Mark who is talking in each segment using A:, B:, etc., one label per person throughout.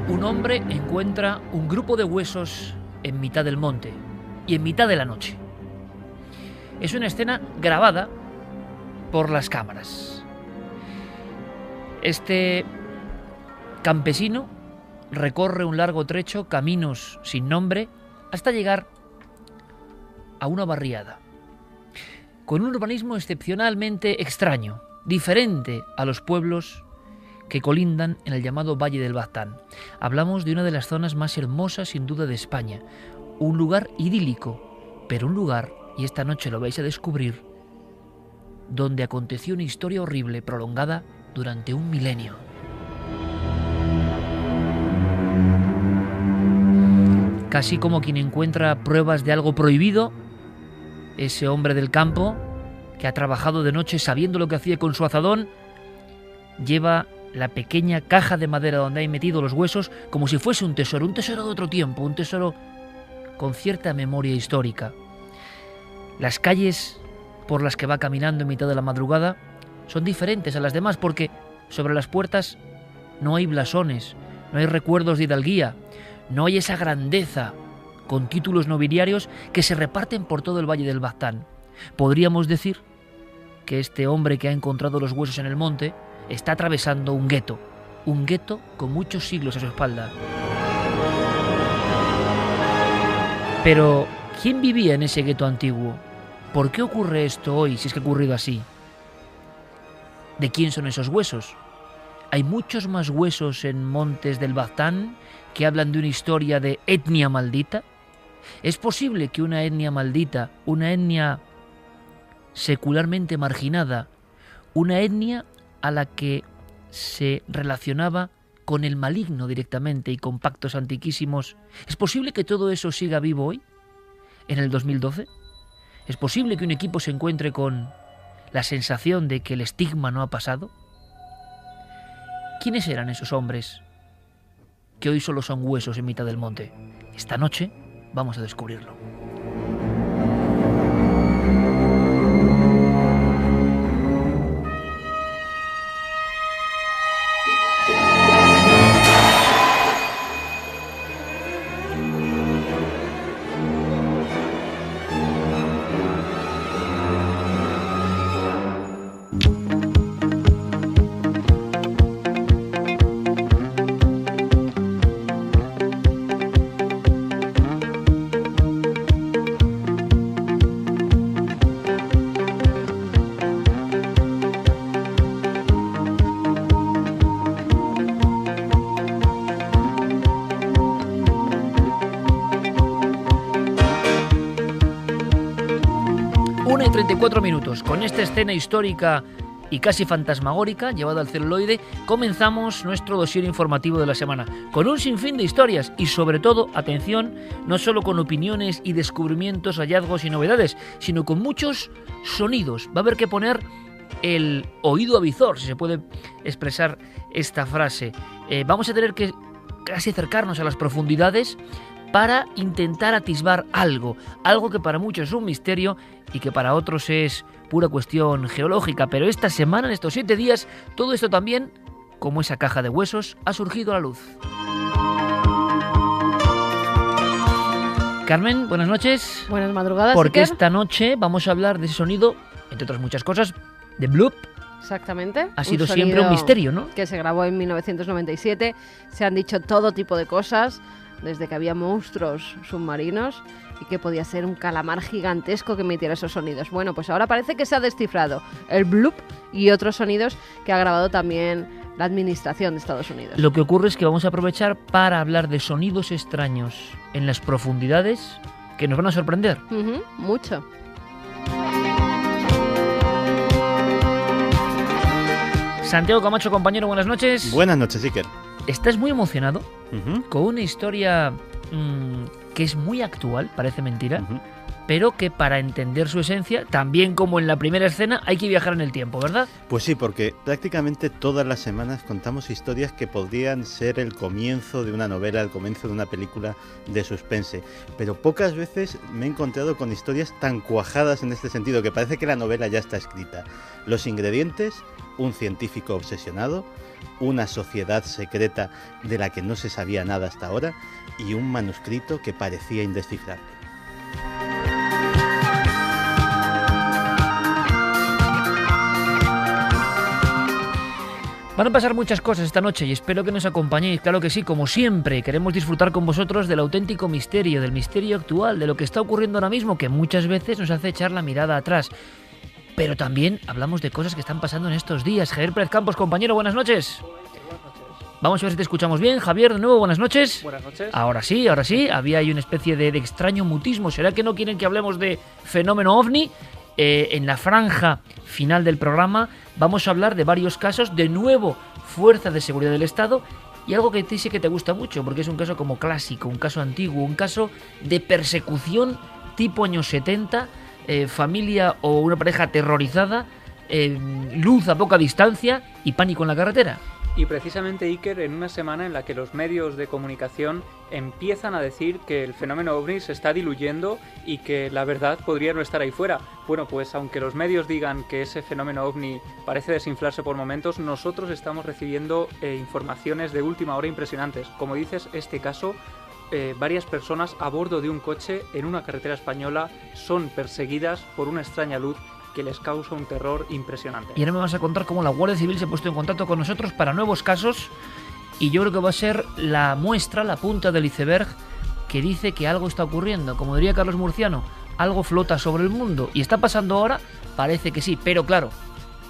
A: Un hombre encuentra un grupo de huesos en mitad del monte y en mitad de la noche. Es una escena grabada por las cámaras. Este campesino recorre un largo trecho, caminos sin nombre, hasta llegar a una barriada, con un urbanismo excepcionalmente extraño, diferente a los pueblos que colindan en el llamado Valle del Baztán. Hablamos de una de las zonas más hermosas sin duda de España, un lugar idílico, pero un lugar, y esta noche lo vais a descubrir, donde aconteció una historia horrible prolongada durante un milenio. Casi como quien encuentra pruebas de algo prohibido, ese hombre del campo que ha trabajado de noche sabiendo lo que hacía con su azadón, lleva la pequeña caja de madera donde hay metido los huesos como si fuese un tesoro de otro tiempo, un tesoro con cierta memoria histórica. Las calles por las que va caminando en mitad de la madrugada son diferentes a las demás porque sobre las puertas no hay blasones, no hay recuerdos de hidalguía, no hay esa grandeza con títulos nobiliarios que se reparten por todo el Valle del Baztán. Podríamos decir que este hombre que ha encontrado los huesos en el monte está atravesando un gueto con muchos siglos a su espalda. Pero, ¿quién vivía en ese gueto antiguo? ¿Por qué ocurre esto hoy, si es que ha ocurrido así? ¿De quién son esos huesos? Hay muchos más huesos en montes del Baztán que hablan de una historia de etnia maldita. ¿Es posible que una etnia maldita, una etnia secularmente marginada, una etnia a la que se relacionaba con el maligno directamente y con pactos antiquísimos, ¿es posible que todo eso siga vivo hoy, en el 2012? ¿Es posible que un equipo se encuentre con la sensación de que el estigma no ha pasado? ¿Quiénes eran esos hombres que hoy solo son huesos en mitad del monte? Esta noche vamos a descubrirlo. Una y 34 minutos. Con esta escena histórica y casi fantasmagórica llevada al celuloide, comenzamos nuestro dossier informativo de la semana, con un sinfín de historias y sobre todo, atención, no solo con opiniones y descubrimientos, hallazgos y novedades, sino con muchos sonidos. Va a haber que poner el oído avizor, si se puede expresar esta frase. Vamos a tener que casi acercarnos a las profundidades para intentar atisbar algo que para muchos es un misterio y que para otros es pura cuestión geológica. Pero esta semana, en estos 7 días, todo esto también, como esa caja de huesos, ha surgido a la luz. Carmen, buenas noches.
B: Buenas madrugadas.
A: Porque
B: Iker.
A: esta noche vamos a hablar de ese sonido, entre otras muchas cosas, de bloop.
B: Exactamente.
A: Ha sido siempre un misterio, ¿no?
B: Que se grabó en 1997. Se han dicho todo tipo de cosas, desde que había monstruos submarinos y que podía ser un calamar gigantesco que emitiera esos sonidos. Bueno, pues ahora parece que se ha descifrado el bloop y otros sonidos que ha grabado también la administración de Estados Unidos.
A: Lo que ocurre es que vamos a aprovechar para hablar de sonidos extraños en las profundidades que nos van a sorprender.
B: Mucho.
A: Santiago Camacho, compañero, buenas noches.
C: Buenas noches, Iker.
A: Estás muy emocionado con una historia que es muy actual, parece mentira, pero que para entender su esencia, también como en la primera escena, hay que viajar en el tiempo, ¿verdad?
C: Pues sí, porque prácticamente todas las semanas contamos historias que podrían ser el comienzo de una novela, el comienzo de una película de suspense, pero pocas veces me he encontrado con historias tan cuajadas en este sentido, que parece que la novela ya está escrita. Los ingredientes: un científico obsesionado, una sociedad secreta de la que no se sabía nada hasta ahora y un manuscrito que parecía indescifrable.
A: Van a pasar muchas cosas esta noche y espero que nos acompañéis. Claro que sí, como siempre, queremos disfrutar con vosotros del auténtico misterio, del misterio actual, de lo que está ocurriendo ahora mismo, que muchas veces nos hace echar la mirada atrás. Pero también hablamos de cosas que están pasando en estos días. Javier Pérez Campos, compañero, buenas noches. Vamos a ver si te escuchamos bien. Javier, de nuevo, buenas noches.
D: Buenas noches.
A: Ahora sí. Había ahí una especie de extraño mutismo. ¿Será que no quieren que hablemos de fenómeno ovni? En la franja final del programa vamos a hablar de varios casos, de nuevo, fuerzas de seguridad del Estado, y algo que te sé que te gusta mucho, porque es un caso como clásico, un caso antiguo, un caso de persecución tipo años 70, familia o una pareja aterrorizada, luz a poca distancia y pánico en la carretera.
D: Y precisamente, Iker, en una semana en la que los medios de comunicación empiezan a decir que el fenómeno ovni se está diluyendo y que la verdad podría no estar ahí fuera. Bueno, pues aunque los medios digan que ese fenómeno ovni parece desinflarse por momentos, nosotros estamos recibiendo informaciones de última hora impresionantes. Como dices, este caso, varias personas a bordo de un coche en una carretera española son perseguidas por una extraña luz que les causa un terror impresionante.
A: Y ahora me vas a contar cómo la Guardia Civil se ha puesto en contacto con nosotros para nuevos casos, y yo creo que va a ser la muestra, la punta del iceberg que dice que algo está ocurriendo. Como diría Carlos Murciano, algo flota sobre el mundo. ¿Y está pasando ahora? Parece que sí, pero claro,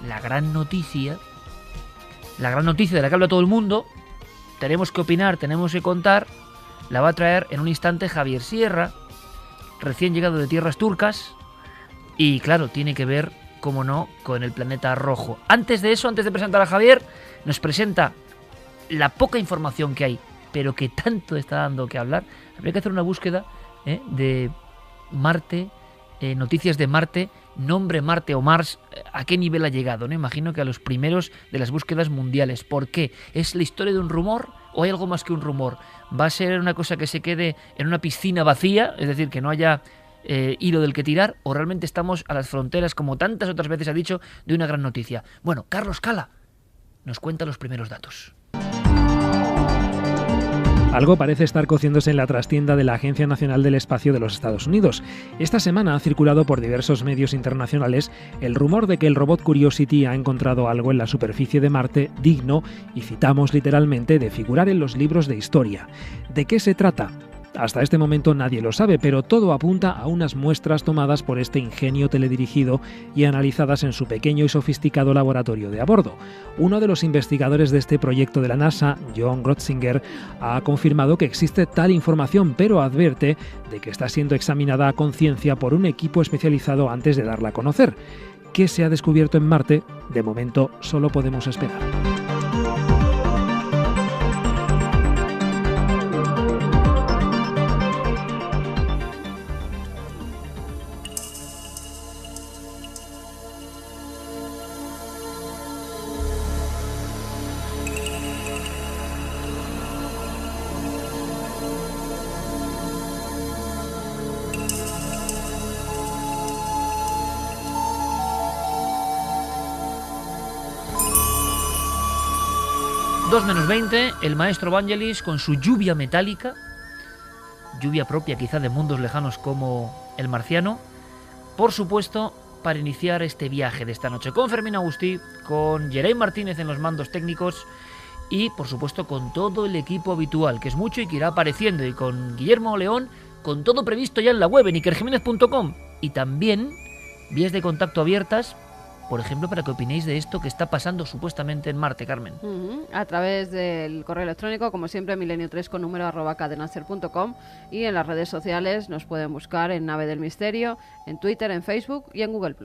A: la gran noticia de la que habla todo el mundo, tenemos que opinar, tenemos que contar, la va a traer en un instante Javier Sierra, recién llegado de tierras turcas. Y claro, tiene que ver, como no, con el planeta rojo. Antes de eso, antes de presentar a Javier, nos presenta la poca información que hay, pero que tanto está dando que hablar. Habría que hacer una búsqueda de Marte, noticias de Marte, nombre Marte o Mars, a qué nivel ha llegado, ¿no? Imagino que a los primeros de las búsquedas mundiales. ¿Por qué? ¿Es la historia de un rumor o hay algo más que un rumor? ¿Va a ser una cosa que se quede en una piscina vacía, es decir, que no haya hilo del que tirar, o realmente estamos a las fronteras, como tantas otras veces ha dicho, de una gran noticia? Bueno, Carlos Cala nos cuenta los primeros datos.
E: Algo parece estar cociéndose en la trastienda de la Agencia Nacional del Espacio de los Estados Unidos. Esta semana ha circulado por diversos medios internacionales el rumor de que el robot Curiosity ha encontrado algo en la superficie de Marte digno, y citamos literalmente, de figurar en los libros de historia. ¿De qué se trata? Hasta este momento nadie lo sabe, pero todo apunta a unas muestras tomadas por este ingenio teledirigido y analizadas en su pequeño y sofisticado laboratorio de a bordo. Uno de los investigadores de este proyecto de la NASA, John Grotzinger, ha confirmado que existe tal información, pero advierte de que está siendo examinada a conciencia por un equipo especializado antes de darla a conocer. ¿Qué se ha descubierto en Marte? De momento solo podemos esperar.
A: Menos 20, el maestro Vangelis con su lluvia metálica, lluvia propia quizá de mundos lejanos como el marciano, por supuesto, para iniciar este viaje de esta noche con Fermín Agustí, con Geray Martínez en los mandos técnicos y por supuesto con todo el equipo habitual, que es mucho y que irá apareciendo, y con Guillermo León, con todo previsto ya en la web en ikerjimenez.com, y también vías de contacto abiertas, por ejemplo, para que opinéis de esto que está pasando supuestamente en Marte, Carmen.
B: A través del correo electrónico, como siempre, milenio3 con número @cadenaser.com, y en las redes sociales nos pueden buscar en Nave del Misterio, en Twitter, en Facebook y en Google+.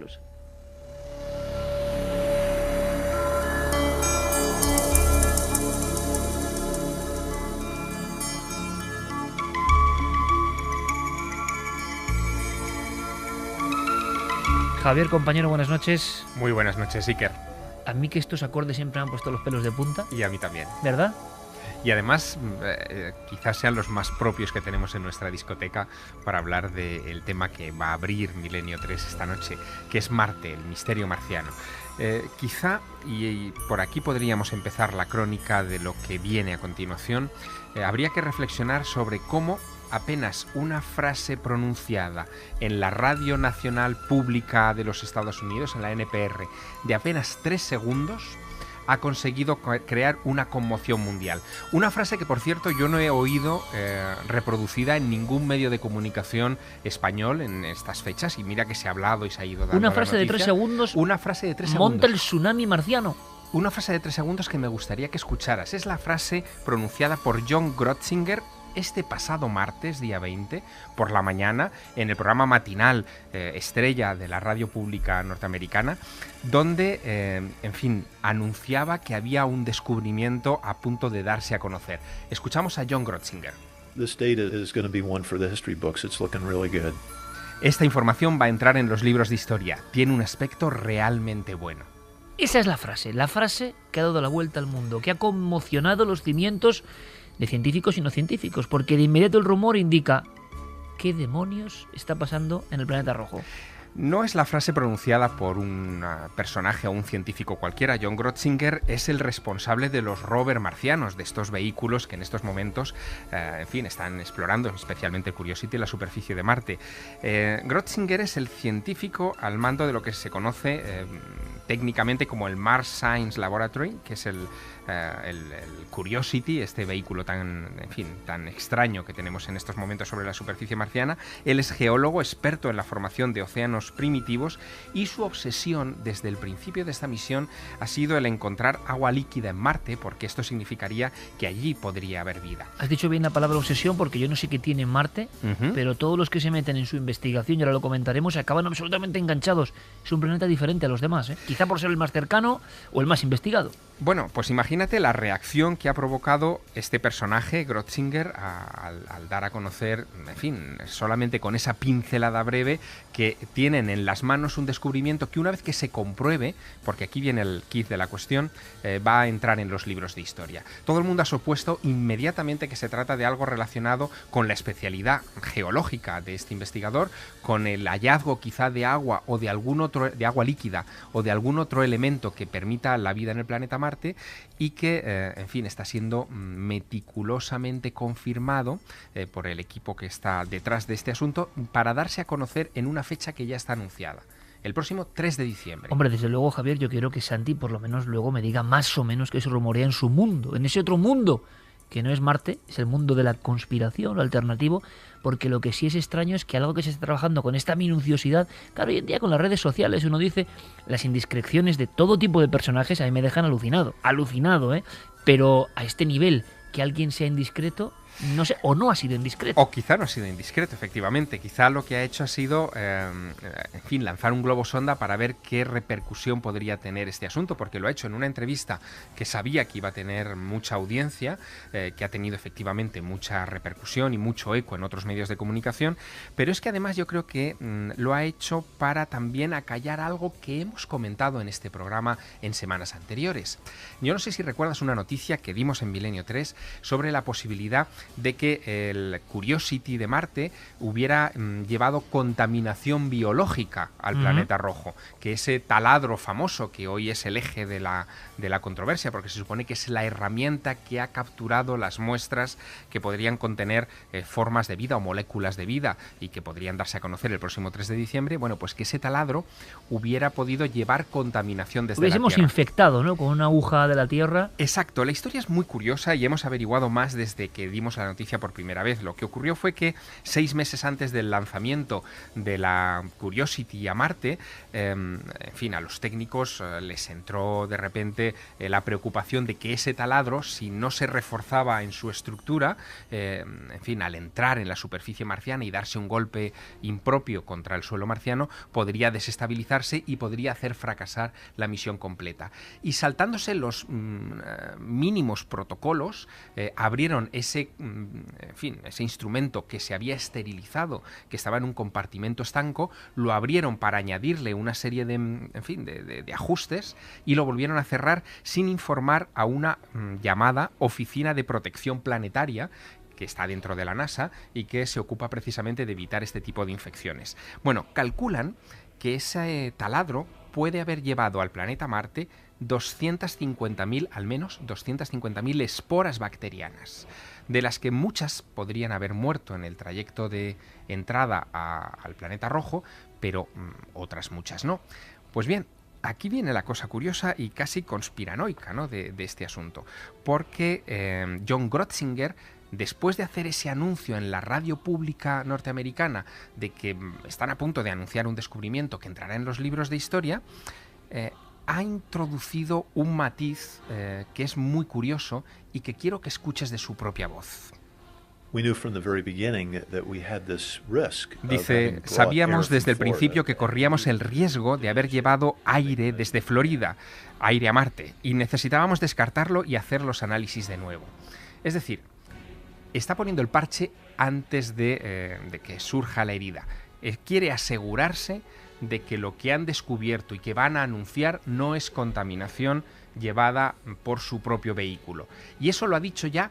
A: Javier, compañero, buenas noches.
F: Muy buenas noches, Iker.
A: A mí que estos acordes siempre me han puesto los pelos de punta.
F: Y a mí también.
A: ¿Verdad?
F: Y además, quizás sean los más propios que tenemos en nuestra discoteca para hablar del tema que va a abrir Milenio 3 esta noche, que es Marte, el misterio marciano. Quizá, y por aquí podríamos empezar la crónica de lo que viene a continuación, habría que reflexionar sobre cómo apenas una frase pronunciada en la Radio Nacional Pública de los Estados Unidos, en la NPR, de apenas 3 segundos, ha conseguido crear una conmoción mundial. Una frase que, por cierto, yo no he oído reproducida en ningún medio de comunicación español en estas fechas, y mira que se ha hablado y se ha ido dando
A: una frase
F: la
A: de
F: noticia.
A: 3 segundos.
F: Una frase de 3 segundos.
A: Monta el tsunami marciano.
F: Una frase de 3 segundos que me gustaría que escucharas. Es la frase pronunciada por John Grotzinger este pasado martes, día 20, por la mañana, en el programa matinal estrella de la radio pública norteamericana, donde, en fin, anunciaba que había un descubrimiento a punto de darse a conocer. Escuchamos a John Grotzinger. Esta información va a entrar en los libros de historia. Tiene un aspecto realmente bueno.
A: Esa es la frase que ha dado la vuelta al mundo, que ha conmocionado los cimientos de científicos y no científicos, porque de inmediato el rumor indica ¿qué demonios está pasando en el planeta rojo?
F: No es la frase pronunciada por un personaje o un científico cualquiera. John Grotzinger es el responsable de los rover marcianos, de estos vehículos que en estos momentos, en fin, están explorando, especialmente Curiosity, la superficie de Marte. Grotzinger es el científico al mando de lo que se conoce técnicamente como el Mars Science Laboratory, que es el Curiosity, este vehículo tan extraño que tenemos en estos momentos sobre la superficie marciana. Él es geólogo, experto en la formación de océanos primitivos, y su obsesión desde el principio de esta misión ha sido el encontrar agua líquida en Marte, porque esto significaría que allí podría haber vida.
A: Has dicho bien la palabra obsesión, porque yo no sé qué tiene Marte, pero todos los que se meten en su investigación, y ahora lo comentaremos, acaban absolutamente enganchados. Es un planeta diferente a los demás, quizá por ser el más cercano o el más investigado.
F: Bueno, pues imagínate la reacción que ha provocado este personaje, Grotzinger, al dar a conocer, en fin, solamente con esa pincelada breve, que tienen en las manos un descubrimiento que, una vez que se compruebe, porque aquí viene el kit de la cuestión, va a entrar en los libros de historia. Todo el mundo ha supuesto inmediatamente que se trata de algo relacionado con la especialidad geológica de este investigador, con el hallazgo quizá de agua o de algún otro, de agua líquida o de algún otro elemento que permita la vida en el planeta Marte, y que, en fin, está siendo meticulosamente confirmado por el equipo que está detrás de este asunto, para darse a conocer en una fecha que ya está anunciada, el próximo 3 de diciembre.
A: Hombre, desde luego, Javier, yo quiero que Santi por lo menos luego me diga más o menos qué se rumorea en su mundo, en ese otro mundo que no es Marte, es el mundo de la conspiración, lo alternativo, porque lo que sí es extraño es que algo que se está trabajando con esta minuciosidad, claro, hoy en día con las redes sociales uno dice las indiscreciones de todo tipo de personajes, a mí me dejan alucinado, pero a este nivel, que alguien sea indiscreto, no sé, o no ha sido indiscreto.
F: O quizá no ha sido indiscreto, efectivamente. Quizá lo que ha hecho ha sido, en fin, lanzar un globo sonda para ver qué repercusión podría tener este asunto, porque lo ha hecho en una entrevista que sabía que iba a tener mucha audiencia, que ha tenido efectivamente mucha repercusión y mucho eco en otros medios de comunicación, pero es que además yo creo que lo ha hecho para también acallar algo que hemos comentado en este programa en semanas anteriores. Yo no sé si recuerdas una noticia que dimos en Milenio 3 sobre la posibilidad de que el Curiosity de Marte hubiera llevado contaminación biológica al planeta rojo, que ese taladro famoso que hoy es el eje de la controversia, porque se supone que es la herramienta que ha capturado las muestras que podrían contener formas de vida o moléculas de vida y que podrían darse a conocer el próximo 3 de diciembre, bueno, pues que ese taladro hubiera podido llevar contaminación desde la Tierra.
A: Hubiésemos infectado, ¿no?, con una aguja de la Tierra.
F: Exacto, la historia es muy curiosa y hemos averiguado más desde que dimos la noticia por primera vez. Lo que ocurrió fue que 6 meses antes del lanzamiento de la Curiosity a Marte, en fin, a los técnicos les entró de repente la preocupación de que ese taladro, si no se reforzaba en su estructura, en fin, al entrar en la superficie marciana y darse un golpe impropio contra el suelo marciano, podría desestabilizarse y podría hacer fracasar la misión completa. Y saltándose los mínimos protocolos, abrieron ese ese instrumento que se había esterilizado, que estaba en un compartimento estanco, lo abrieron para añadirle una serie de ajustes y lo volvieron a cerrar sin informar a una llamada Oficina de Protección Planetaria, que está dentro de la NASA y que se ocupa precisamente de evitar este tipo de infecciones. Bueno, calculan que ese taladro puede haber llevado al planeta Marte 250.000, al menos 250.000 esporas bacterianas, de las que muchas podrían haber muerto en el trayecto de entrada al planeta rojo, pero otras muchas no. Pues bien, aquí viene la cosa curiosa y casi conspiranoica, ¿no?, de este asunto, porque John Grotzinger, después de hacer ese anuncio en la radio pública norteamericana de que están a punto de anunciar un descubrimiento que entrará en los libros de historia, ha introducido un matiz que es muy curioso y que quiero que escuches de su propia voz. Dice, sabíamos desde el principio que corríamos el riesgo de haber llevado aire desde Florida, aire a Marte, y necesitábamos descartarlo y hacer los análisis de nuevo. Es decir, está poniendo el parche antes de que surja la herida. Quiere asegurarse de que lo que han descubierto y que van a anunciar no es contaminación llevada por su propio vehículo. Y eso lo ha dicho ya,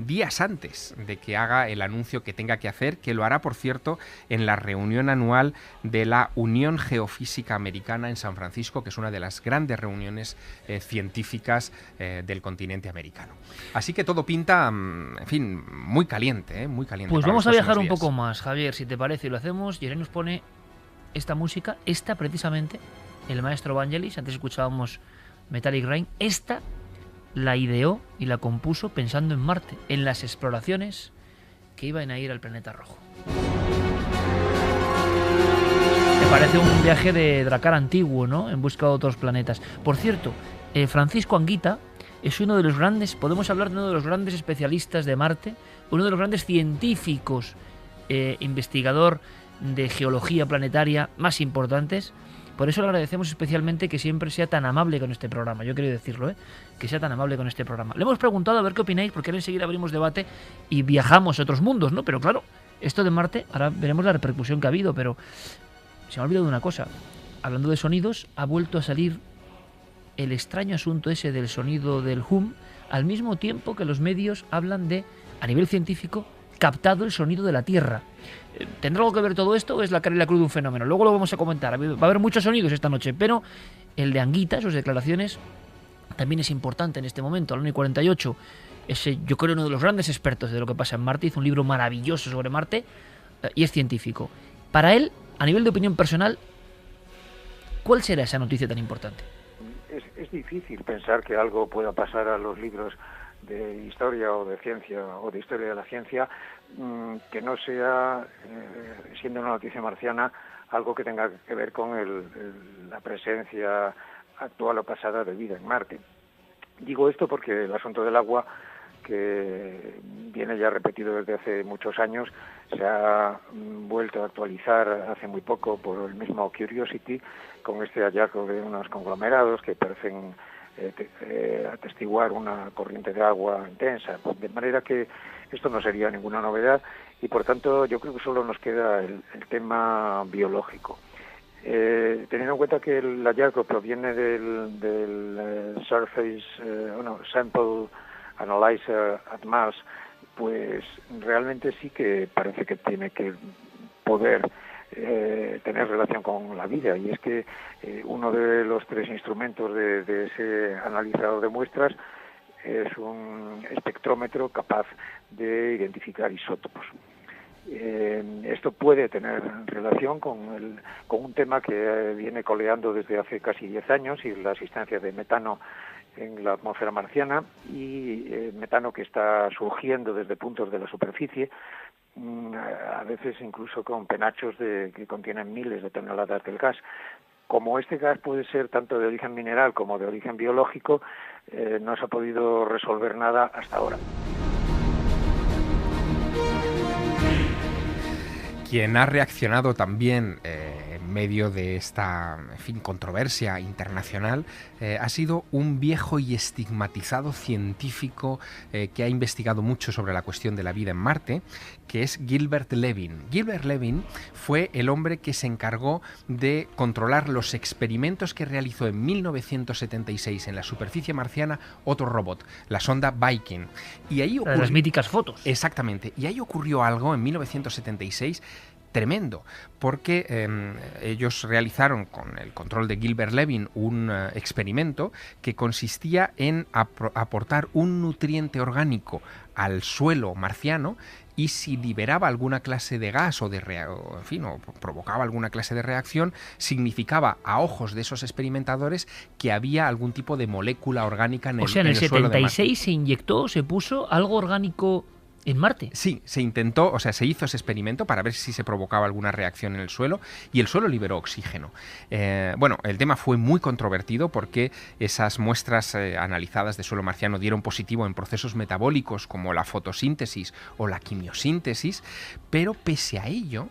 F: días antes de que haga el anuncio que tenga que hacer, que lo hará, por cierto, en la reunión anual de la Unión Geofísica Americana en San Francisco, que es una de las grandes reuniones científicas del continente americano. Así que todo pinta, muy caliente, muy caliente.
A: Pues vamos a viajar un poco más, Javier, si te parece, y lo hacemos. Irene nos pone esta música, esta precisamente, el maestro Vangelis, antes escuchábamos Metallic Rain, esta la ideó y la compuso pensando en Marte, en las exploraciones que iban a ir al planeta rojo. Me parece un viaje de Drakkar antiguo, ¿no?, en busca de otros planetas. Por cierto, Francisco Anguita es uno de los grandes, podemos hablar de uno de los grandes especialistas de Marte, uno de los grandes científicos, investigador de geología planetaria más importantes. Por eso le agradecemos especialmente que siempre sea tan amable con este programa. Yo quiero decirlo, que sea tan amable con este programa. Le hemos preguntado a ver qué opináis, porque ahora enseguida abrimos debate y viajamos a otros mundos, ¿no? Pero claro, esto de Marte, ahora veremos la repercusión que ha habido, pero se me ha olvidado de una cosa. Hablando de sonidos, ha vuelto a salir el extraño asunto ese del sonido del hum, al mismo tiempo que los medios hablan de, a nivel científico, captado el sonido de la Tierra. ¿Tendrá algo que ver todo esto o es la cara y la cruz de un fenómeno? Luego lo vamos a comentar. Va a haber muchos sonidos esta noche, pero el de Anguita, sus declaraciones, también es importante en este momento. A la 1:48, yo creo, uno de los grandes expertos de lo que pasa en Marte, hizo un libro maravilloso sobre Marte y es científico. Para él, a nivel de opinión personal, ¿cuál será esa noticia tan importante?
G: Es difícil pensar que algo pueda pasar a los libros de historia o de ciencia o de historia de la ciencia que no sea, siendo una noticia marciana, algo que tenga que ver con la presencia actual o pasada de vida en Marte. Digo esto porque el asunto del agua, que viene ya repetido desde hace muchos años, se ha vuelto a actualizar hace muy poco por el mismo Curiosity, con este hallazgo de unos conglomerados que parecen atestiguar una corriente de agua intensa, de manera que esto no sería ninguna novedad y por tanto yo creo que solo nos queda el tema biológico. Teniendo en cuenta que el hallazgo proviene del Sample Analyzer at Mars, pues realmente sí que parece que tiene que poder tener relación con la vida, y es que uno de los tres instrumentos de ese analizador de muestras es un espectrómetro capaz de identificar isótopos. Esto puede tener relación con un tema que viene coleando desde hace casi 10 años, y la existencia de metano en la atmósfera marciana, y metano que está surgiendo desde puntos de la superficie, a veces incluso con penachos que contienen miles de toneladas del gas. Como este gas puede ser tanto de origen mineral como de origen biológico, no se ha podido resolver nada hasta ahora.
F: Quien ha reaccionado también medio de esta, en fin, controversia internacional, ha sido un viejo y estigmatizado científico que ha investigado mucho sobre la cuestión de la vida en Marte, que es Gilbert Levin. Gilbert Levin fue el hombre que se encargó de controlar los experimentos que realizó en 1976 en la superficie marciana otro robot, la sonda Viking. Y ahí ocurrió...
A: Las míticas fotos.
F: Exactamente. Y ahí ocurrió algo en 1976 tremendo, porque ellos realizaron con el control de Gilbert Levin un experimento que consistía en aportar un nutriente orgánico al suelo marciano, y si liberaba alguna clase de gas o provocaba alguna clase de reacción, significaba a ojos de esos experimentadores que había algún tipo de molécula orgánica en el suelo de Marte.
A: O sea, en el 76 se inyectó, se puso algo orgánico en Marte.
F: Sí, se intentó, o sea, se hizo ese experimento para ver si se provocaba alguna reacción en el suelo, y el suelo liberó oxígeno. Bueno, el tema fue muy controvertido porque esas muestras analizadas de suelo marciano dieron positivo en procesos metabólicos como la fotosíntesis o la quimiosíntesis, pero pese a ello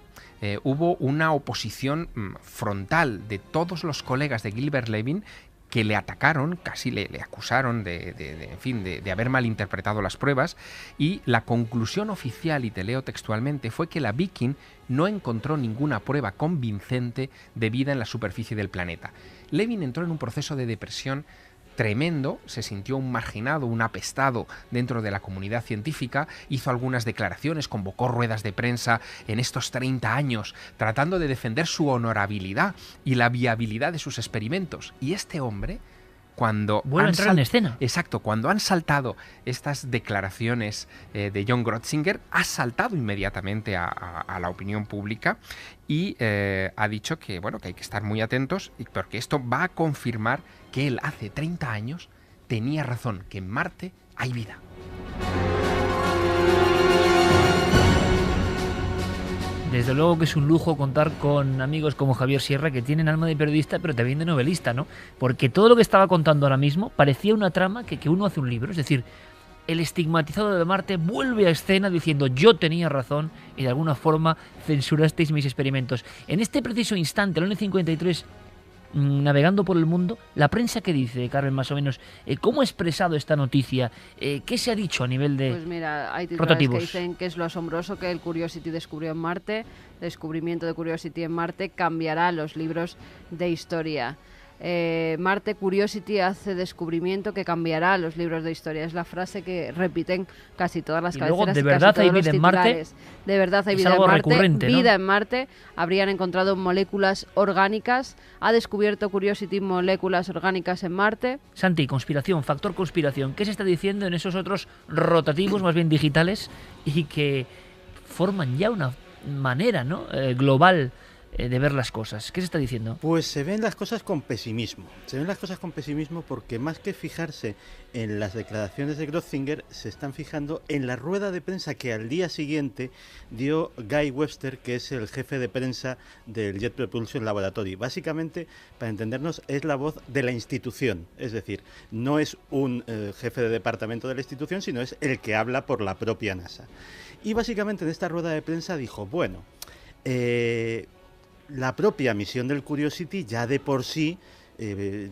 F: hubo una oposición frontal de todos los colegas de Gilbert Levin, que le atacaron, casi le acusaron de haber malinterpretado las pruebas, y la conclusión oficial, y te leo textualmente, fue que la Viking no encontró ninguna prueba convincente de vida en la superficie del planeta. Levin entró en un proceso de depresión tremendo, se sintió un marginado, un apestado dentro de la comunidad científica, hizo algunas declaraciones, convocó ruedas de prensa en estos 30 años, tratando de defender su honorabilidad y la viabilidad de sus experimentos. Y este hombre, cuando
A: vuelve a entrar en escena.
F: Exacto, cuando han saltado estas declaraciones de John Grotzinger, ha saltado inmediatamente a la opinión pública y ha dicho que, bueno, que hay que estar muy atentos, porque esto va a confirmar que él hace 30 años tenía razón, que en Marte hay vida.
A: Desde luego que es un lujo contar con amigos como Javier Sierra, que tienen alma de periodista pero también de novelista, ¿no? Porque todo lo que estaba contando ahora mismo parecía una trama que uno hace un libro. Es decir, el estigmatizado de Marte vuelve a escena diciendo: yo tenía razón y de alguna forma censurasteis mis experimentos. En este preciso instante, el año 53, navegando por el mundo, la prensa, ¿qué dice, Carmen, más o menos? ¿Cómo ha expresado esta noticia? ¿Qué se ha dicho a nivel de
B: Pues mira, hay titulares
A: prototipos?
B: Que dicen que es lo asombroso que el Curiosity descubrió en Marte. El descubrimiento de Curiosity en Marte cambiará los libros de historia. Marte Curiosity hace descubrimiento que cambiará los libros de historia. Es la frase que repiten casi todas las cabeceras.
A: Luego, ¿de verdad hay vida en Marte?
B: De verdad hay vida en Marte. Recurrente, ¿no? Vida en Marte. Habrían encontrado moléculas orgánicas. Ha descubierto Curiosity moléculas orgánicas en Marte.
A: Santi, conspiración, factor conspiración. ¿Qué se está diciendo en esos otros rotativos, más bien digitales, y que forman ya una manera, ¿no?, global de ver las cosas? ¿Qué se está diciendo?
C: Pues se ven las cosas con pesimismo. Se ven las cosas con pesimismo porque más que fijarse en las declaraciones de Grotzinger, se están fijando en la rueda de prensa que al día siguiente dio Guy Webster, que es el jefe de prensa del Jet Propulsion Laboratory. Básicamente, para entendernos, es la voz de la institución. Es decir, no es un jefe de departamento de la institución, sino es el que habla por la propia NASA. Y básicamente en esta rueda de prensa dijo, bueno, la propia misión del Curiosity ya de por sí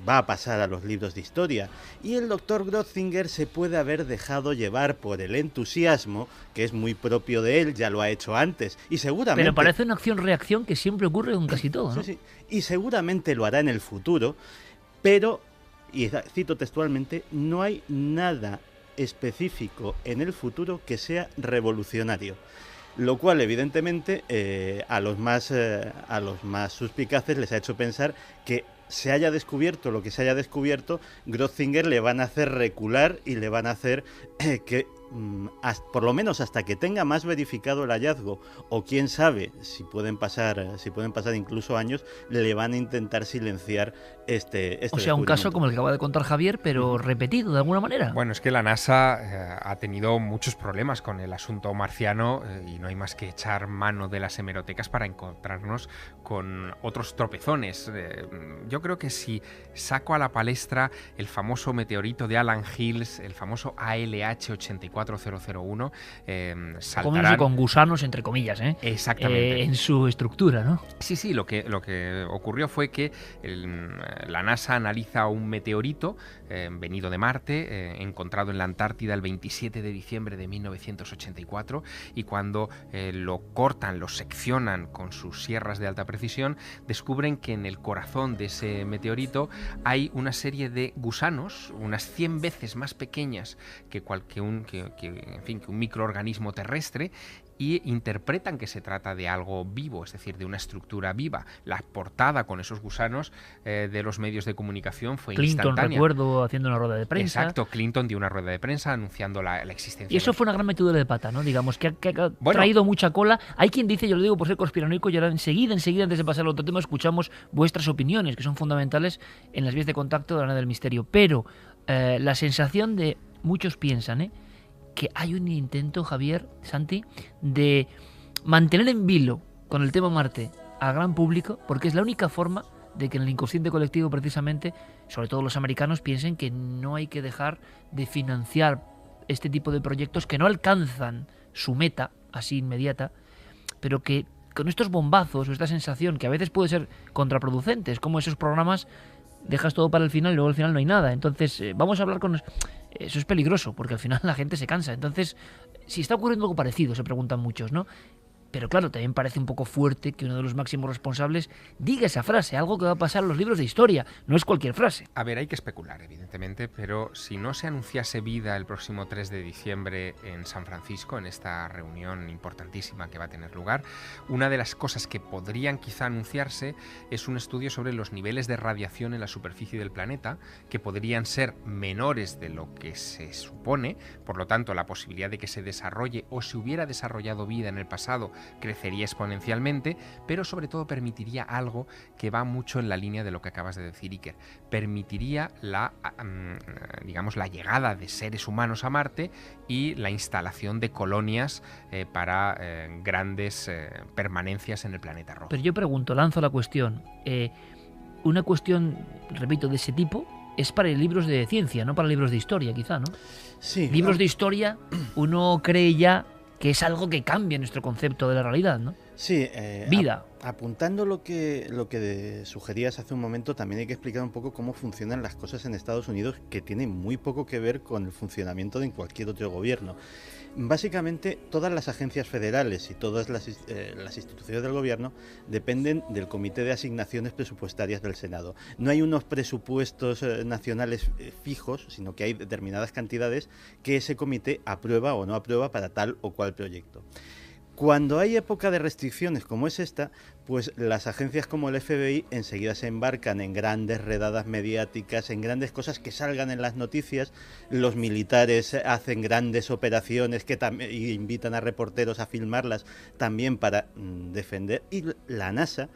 C: va a pasar a los libros de historia, y el doctor Grotzinger se puede haber dejado llevar por el entusiasmo, que es muy propio de él, ya lo ha hecho antes, y seguramente...
A: Pero parece una acción-reacción que siempre ocurre con casi todo, ¿no?
C: Sí, sí. Y seguramente lo hará en el futuro, pero, y cito textualmente, no hay nada específico en el futuro que sea revolucionario. Lo cual, evidentemente, a los más suspicaces les ha hecho pensar que se haya descubierto lo que se haya descubierto, Grotzinger le van a hacer recular y le van a hacer que, por lo menos hasta que tenga más verificado el hallazgo, o quién sabe, si pueden pasar incluso años, le van a intentar silenciar este
A: O sea, un caso como el que acaba de contar Javier, pero repetido de alguna manera.
F: Bueno, es que la NASA ha tenido muchos problemas con el asunto marciano y no hay más que echar mano de las hemerotecas para encontrarnos con otros tropezones. Yo creo que si saco a la palestra el famoso meteorito de Alan Hills, el famoso ALH-84 4001
A: Comienza con gusanos, entre comillas,
F: Exactamente.
A: En su estructura, ¿no?
F: Sí, lo que ocurrió fue que la NASA analiza un meteorito venido de Marte, encontrado en la Antártida el 27 de diciembre de 1984, y cuando lo cortan, lo seccionan con sus sierras de alta precisión, descubren que en el corazón de ese meteorito hay una serie de gusanos, unas 100 veces más pequeñas que un microorganismo terrestre, y interpretan que se trata de algo vivo, es decir, de una estructura viva. La portada con esos gusanos de los medios de comunicación fue instantánea.
A: Clinton, recuerdo, haciendo una rueda de prensa.
F: Exacto, Clinton dio una rueda de prensa anunciando la existencia.
A: Y eso fue una gran metedura de pata, ¿no? Digamos, que ha traído mucha cola. Hay quien dice, yo lo digo por ser conspiranoico, y ahora enseguida, antes de pasar al otro tema, escuchamos vuestras opiniones, que son fundamentales en las vías de contacto de la Nave del Misterio. Pero la sensación de muchos piensan, que hay un intento, Javier, Santi, de mantener en vilo con el tema Marte al gran público, porque es la única forma de que en el inconsciente colectivo, precisamente, sobre todo los americanos, piensen que no hay que dejar de financiar este tipo de proyectos que no alcanzan su meta así inmediata, pero que con estos bombazos o esta sensación que a veces puede ser contraproducente, es como esos programas, dejas todo para el final y luego al final no hay nada. Entonces vamos a hablar con... Eso es peligroso, porque al final la gente se cansa. Entonces, si está ocurriendo algo parecido, se preguntan muchos, ¿no? Pero claro, también parece un poco fuerte que uno de los máximos responsables diga esa frase, algo que va a pasar en los libros de historia. No es cualquier frase.
F: A ver, hay que especular, evidentemente, pero si no se anunciase vida el próximo 3 de diciembre en San Francisco, en esta reunión importantísima que va a tener lugar, una de las cosas que podrían quizá anunciarse es un estudio sobre los niveles de radiación en la superficie del planeta, que podrían ser menores de lo que se supone, por lo tanto, la posibilidad de que se desarrolle o se hubiera desarrollado vida en el pasado crecería exponencialmente, pero sobre todo permitiría algo que va mucho en la línea de lo que acabas de decir, Iker. Permitiría la llegada de seres humanos a Marte y la instalación de colonias para grandes permanencias en el planeta rojo.
A: Pero yo pregunto, lanzo la cuestión. Una cuestión, repito, de ese tipo es para libros de ciencia, no para libros de historia, quizá, ¿no?
C: Sí.
A: Libros de historia, uno cree ya que es algo que cambia nuestro concepto de la realidad, ¿no?
C: Sí,
A: vida.
C: Apuntando lo que sugerías hace un momento, también hay que explicar un poco cómo funcionan las cosas en Estados Unidos, que tiene muy poco que ver con el funcionamiento de cualquier otro gobierno. Básicamente, todas las agencias federales y todas las instituciones del gobierno dependen del Comité de Asignaciones Presupuestarias del Senado. No hay unos presupuestos nacionales fijos, sino que hay determinadas cantidades que ese comité aprueba o no aprueba para tal o cual proyecto. Cuando hay época de restricciones como es esta, pues las agencias como el FBI enseguida se embarcan en grandes redadas mediáticas, en grandes cosas que salgan en las noticias. Los militares hacen grandes operaciones que invitan a reporteros a filmarlas también para defender. Y la NASA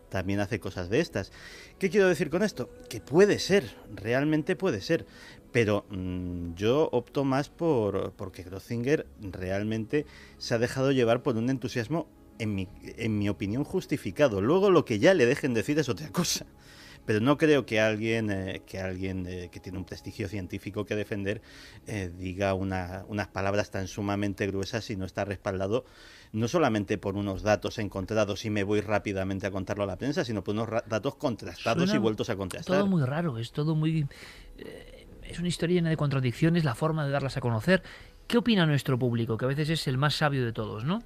C: también hace cosas de estas. ¿Qué quiero decir con esto? Que puede ser, realmente puede ser. Pero yo opto más porque Grötzinger realmente se ha dejado llevar por un entusiasmo, en mi opinión, justificado. Luego lo que ya le dejen decir es otra cosa. Pero no creo que alguien que tiene un prestigio científico que defender diga unas palabras tan sumamente gruesas y no está respaldado no solamente por unos datos encontrados y me voy rápidamente a contarlo a la prensa, sino por unos datos contrastados. Suena y vueltos a contrastar.
A: Todo muy raro, es todo muy... es una historia llena de contradicciones, la forma de darlas a conocer. ¿Qué opina nuestro público? Que a veces es el más sabio de todos, ¿no?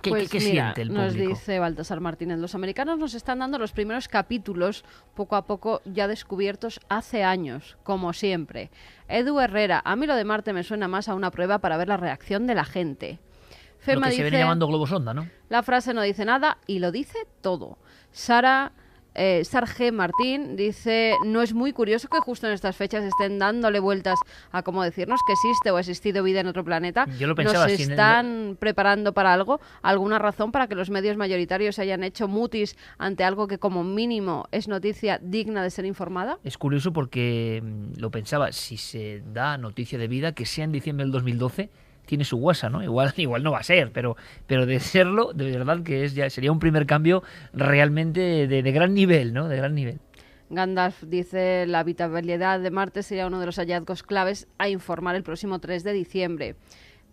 A: ¿Qué siente el público?
B: Nos dice Baltasar Martínez, los americanos nos están dando los primeros capítulos, poco a poco ya descubiertos hace años, como siempre. Edu Herrera, a mí lo de Marte me suena más a una prueba para ver la reacción de la gente.
A: Fema lo que se viene llamando globo sonda, ¿no?
B: La frase no dice nada y lo dice todo. Sarge Martín dice, no es muy curioso que justo en estas fechas estén dándole vueltas a cómo decirnos que existe o ha existido vida en otro planeta.
A: Yo lo pensaba.
B: ¿Nos están preparando para algo? ¿Alguna razón para que los medios mayoritarios hayan hecho mutis ante algo que como mínimo es noticia digna de ser informada?
A: Es curioso porque lo pensaba, si se da noticia de vida, que sea en diciembre del 2012... tiene su guasa, ¿no? Igual no va a ser, pero de serlo, de verdad que sería un primer cambio realmente de gran nivel, ¿no? De gran nivel.
B: Gandalf dice la habitabilidad de Marte sería uno de los hallazgos claves a informar el próximo 3 de diciembre.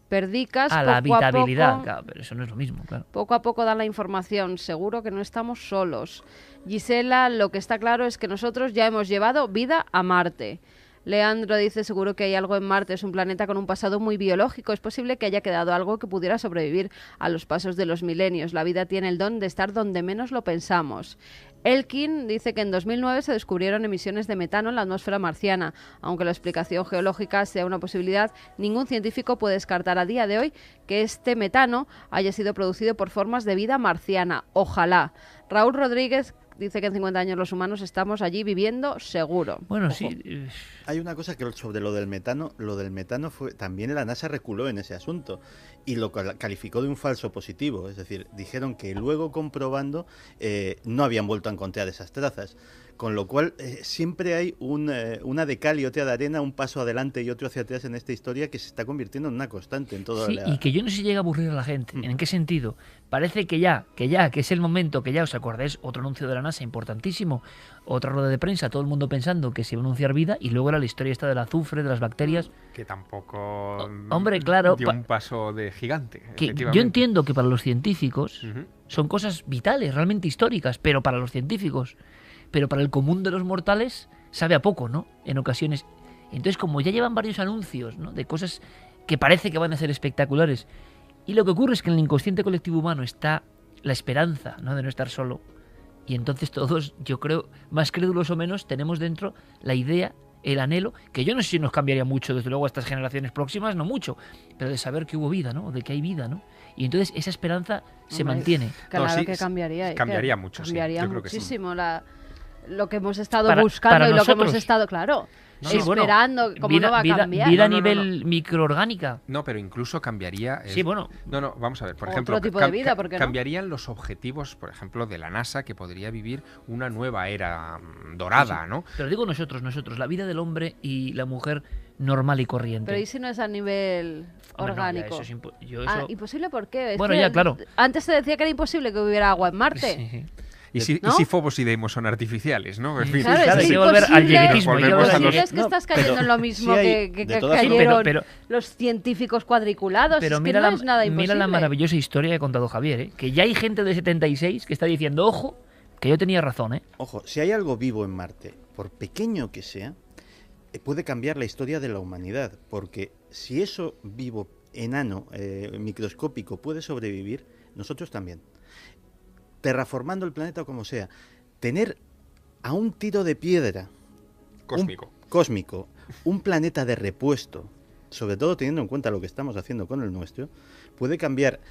B: Perdicas,
A: la habitabilidad,
B: poco,
A: claro, pero eso no es lo mismo, claro.
B: poco a poco dan la información, seguro que no estamos solos. Gisela, lo que está claro es que nosotros ya hemos llevado vida a Marte. Leandro dice, seguro que hay algo en Marte, es un planeta con un pasado muy biológico, es posible que haya quedado algo que pudiera sobrevivir a los pasos de los milenios. La vida tiene el don de estar donde menos lo pensamos. Elkin dice que en 2009 se descubrieron emisiones de metano en la atmósfera marciana. Aunque la explicación geológica sea una posibilidad, ningún científico puede descartar a día de hoy que este metano haya sido producido por formas de vida marciana. Ojalá. Raúl Rodríguez dice que en 50 años los humanos estamos allí viviendo seguro.
A: Bueno,
B: Ojo.
A: sí.
C: Hay una cosa que sobre lo del metano fue también la NASA reculó en ese asunto y lo calificó de un falso positivo, es decir, dijeron que luego comprobando no habían vuelto a encontrar esas trazas, con lo cual siempre hay una de cal y otra de arena, un paso adelante y otro hacia atrás en esta historia que se está convirtiendo en una constante en toda
A: Sí, y que yo no sé si llega a aburrir a la gente. ¿En qué sentido? Parece que es el momento, que ya os acordáis, otro anuncio de la NASA importantísimo, otra rueda de prensa, todo el mundo pensando que se iba a anunciar vida, y luego era la historia esta del azufre, de las bacterias.
F: Que tampoco
A: hombre, claro,
F: dio un paso de gigante.
A: Que yo entiendo que para los científicos son cosas vitales, realmente históricas, pero para los científicos, pero para el común de los mortales sabe a poco, ¿no? En ocasiones. Entonces, como ya llevan varios anuncios, ¿no?, de cosas que parece que van a ser espectaculares, y lo que ocurre es que en el inconsciente colectivo humano está la esperanza, ¿no?, de no estar solo, y entonces todos, yo creo, más crédulos o menos, tenemos dentro la idea, el anhelo, que yo no sé si nos cambiaría mucho, desde luego a estas generaciones próximas, no mucho, pero de saber que hubo vida, ¿no?, de que hay vida, ¿no? Y entonces esa esperanza se mantiene.
B: Claro,
F: No, sí,
B: que cambiaría.
F: Cambiaría mucho,
B: cambiaría
F: sí. Yo creo que sí.
B: muchísimo lo que hemos estado
A: Para
B: buscando y lo que
A: nosotros.
B: hemos estado, claro,
A: Sí,
B: esperando,
A: bueno,
B: cómo no va a cambiar.
A: Vida a
F: No, no,
A: nivel microorgánica.
F: No, pero incluso cambiaría...
A: Sí, bueno.
F: No, vamos a ver. Por
B: Otro
F: ejemplo,
B: tipo de vida, ¿por qué no?
F: cambiarían los objetivos, por ejemplo, de la NASA, que podría vivir una nueva era dorada,
A: Sí.
F: ¿no?
A: Pero digo nosotros, la vida del hombre y la mujer normal y corriente.
B: Pero ¿y si no es a nivel
A: Hombre, no, ya,
B: orgánico?
A: eso es yo eso...
B: ¿Imposible por qué? Es
A: Bueno,
B: que
A: ya, claro.
B: Antes se decía que era imposible que hubiera agua en Marte.
A: Sí.
F: Y si,
B: ¿no?
F: y si Phobos y Deimos son artificiales, ¿no? En fin.
B: Claro,
A: Claro,
B: es
A: hay
B: que
A: que volver al
B: imposible.
A: lleguetismo.
F: Volvemos
A: hay que volver
F: a
A: al
F: los-
B: Es que
C: No,
B: estás cayendo
C: pero
B: en lo mismo
C: sí hay,
B: que
C: de todas
B: cayeron
C: formas.
A: pero-
B: los científicos cuadriculados.
A: Pero
B: es
A: mira,
B: que no es nada imposible.
A: mira la maravillosa historia que ha contado Javier, ¿eh? Que ya hay gente de 76 que está diciendo, ojo, que yo tenía razón, ¿eh?
C: Ojo, si hay algo vivo en Marte, por pequeño que sea, puede cambiar la historia de la humanidad, porque si eso vivo, enano, microscópico, puede sobrevivir, nosotros también. Terraformando el planeta o como sea, tener a un tiro de piedra
F: Cósmico.
C: un planeta de repuesto, sobre todo teniendo en cuenta lo que estamos haciendo con el nuestro, puede cambiar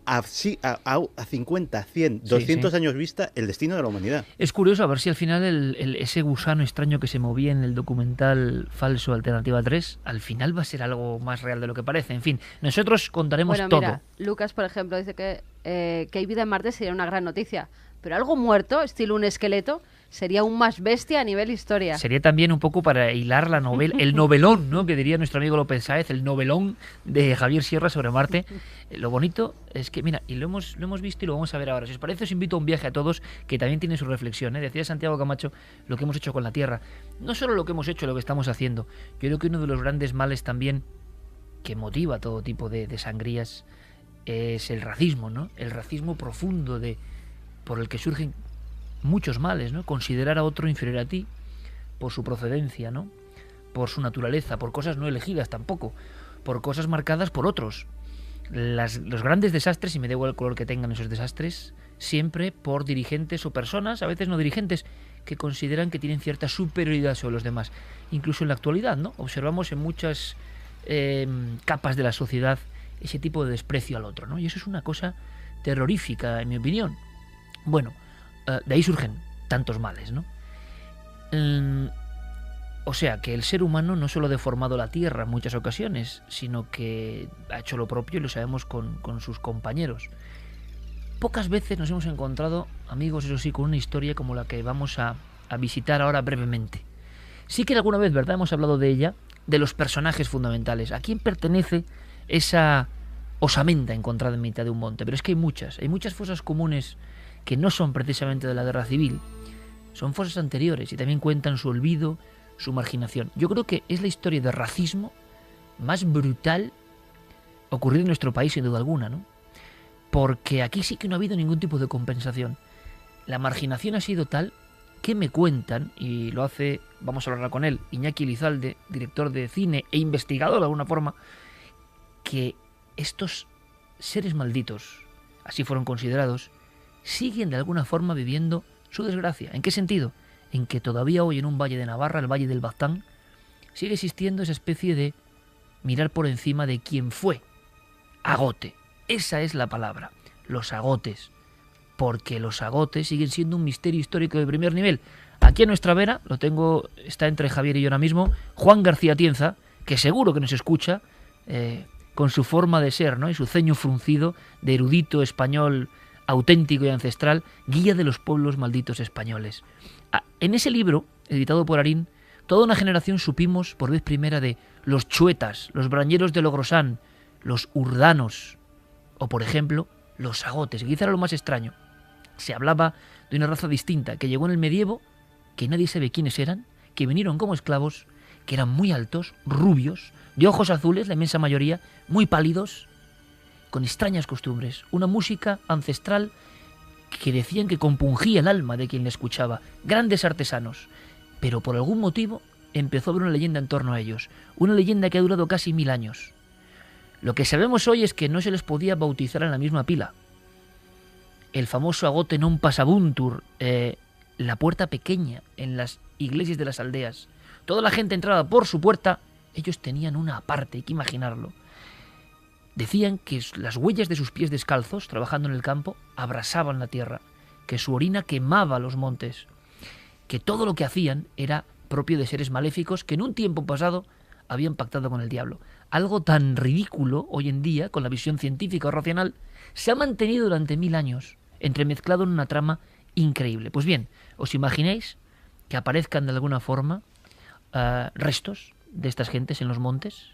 C: a 50, 100, 200
A: sí.
C: años vista el destino de la humanidad.
A: Es curioso a ver si al final ese gusano extraño que se movía en el documental falso Alternativa 3, al final va a ser algo más real de lo que parece. En fin, nosotros contaremos
B: Bueno,
A: todo.
B: mira, Lucas, por ejemplo, dice que hay vida en Marte sería una gran noticia. Pero algo muerto, estilo un esqueleto, sería aún más bestia a nivel historia.
A: Sería también un poco para hilar la novela, el novelón, ¿no?, que diría nuestro amigo López Sáez, el novelón de Javier Sierra sobre Marte. Lo bonito es que, mira, y lo hemos visto y lo vamos a ver ahora. Si os parece, os invito a un viaje a todos que también tiene su reflexión, ¿eh? Decía Santiago Camacho lo que hemos hecho con la Tierra. No solo lo que hemos hecho, lo que estamos haciendo. Yo creo que uno de los grandes males también que motiva todo tipo de sangrías es el racismo, ¿no? El racismo profundo por el que surgen muchos males, ¿no? Considerar a otro inferior a ti por su procedencia, ¿no? Por su naturaleza, por cosas no elegidas tampoco, por cosas marcadas por otros. Los grandes desastres, y me da igual el color que tengan esos desastres, siempre por dirigentes o personas, a veces no dirigentes, que consideran que tienen cierta superioridad sobre los demás. Incluso en la actualidad, ¿no? Observamos en muchas capas de la sociedad ese tipo de desprecio al otro, ¿no? Y eso es una cosa terrorífica, en mi opinión. Bueno, de ahí surgen tantos males, ¿no? O sea, que el ser humano no solo ha deformado la Tierra en muchas ocasiones, sino que ha hecho lo propio y lo sabemos con sus compañeros. Pocas veces nos hemos encontrado, amigos, eso sí, con una historia como la que vamos a visitar ahora brevemente. Sí que alguna vez, ¿verdad?, hemos hablado de ella, de los personajes fundamentales. ¿A quién pertenece esa osamenta encontrada en mitad de un monte? Pero es que hay muchas fosas comunes que no son precisamente de la guerra civil, son fosas anteriores y también cuentan su olvido, su marginación. Yo creo que es la historia de racismo más brutal ocurrida en nuestro país, sin duda alguna, ¿no? Porque aquí sí que no ha habido ningún tipo de compensación. La marginación ha sido tal que me cuentan, y lo hace, vamos a hablar con él, Iñaki Elizalde, director de cine e investigador de alguna forma, que estos seres malditos, así fueron considerados, siguen de alguna forma viviendo su desgracia. ¿En qué sentido? En que todavía hoy en un valle de Navarra, el valle del Baztán, sigue existiendo esa especie de mirar por encima de quien fue agote. Esa es la palabra, los agotes. Porque los agotes siguen siendo un misterio histórico de primer nivel. Aquí a nuestra vera, lo tengo, está entre Javier y yo ahora mismo, Juan García Tienza, que seguro que nos escucha, con su forma de ser, ¿no? Y su ceño fruncido de erudito español auténtico y ancestral, guía de los pueblos malditos españoles. En ese libro, editado por Arín, toda una generación supimos por vez primera de los chuetas, los brañeros de Logrosán, los urdanos, o por ejemplo, los agotes, que quizá era lo más extraño. Se hablaba de una raza distinta, que llegó en el medievo, que nadie sabe quiénes eran, que vinieron como esclavos, que eran muy altos, rubios, de ojos azules, la inmensa mayoría, muy pálidos, con extrañas costumbres, una música ancestral que decían que compungía el alma de quien le escuchaba, grandes artesanos, pero por algún motivo empezó a haber una leyenda en torno a ellos, una leyenda que ha durado casi 1000 años. Lo que sabemos hoy es que no se les podía bautizar en la misma pila. El famoso agote non pasabuntur, la puerta pequeña en las iglesias de las aldeas. Toda la gente entraba por su puerta, ellos tenían una aparte, hay que imaginarlo. Decían que las huellas de sus pies descalzos, trabajando en el campo, abrasaban la tierra, que su orina quemaba los montes, que todo lo que hacían era propio de seres maléficos que en un tiempo pasado habían pactado con el diablo. Algo tan ridículo hoy en día, con la visión científica o racional, se ha mantenido durante 1000 años, entremezclado en una trama increíble. Pues bien, ¿os imagináis que aparezcan de alguna forma restos de estas gentes en los montes?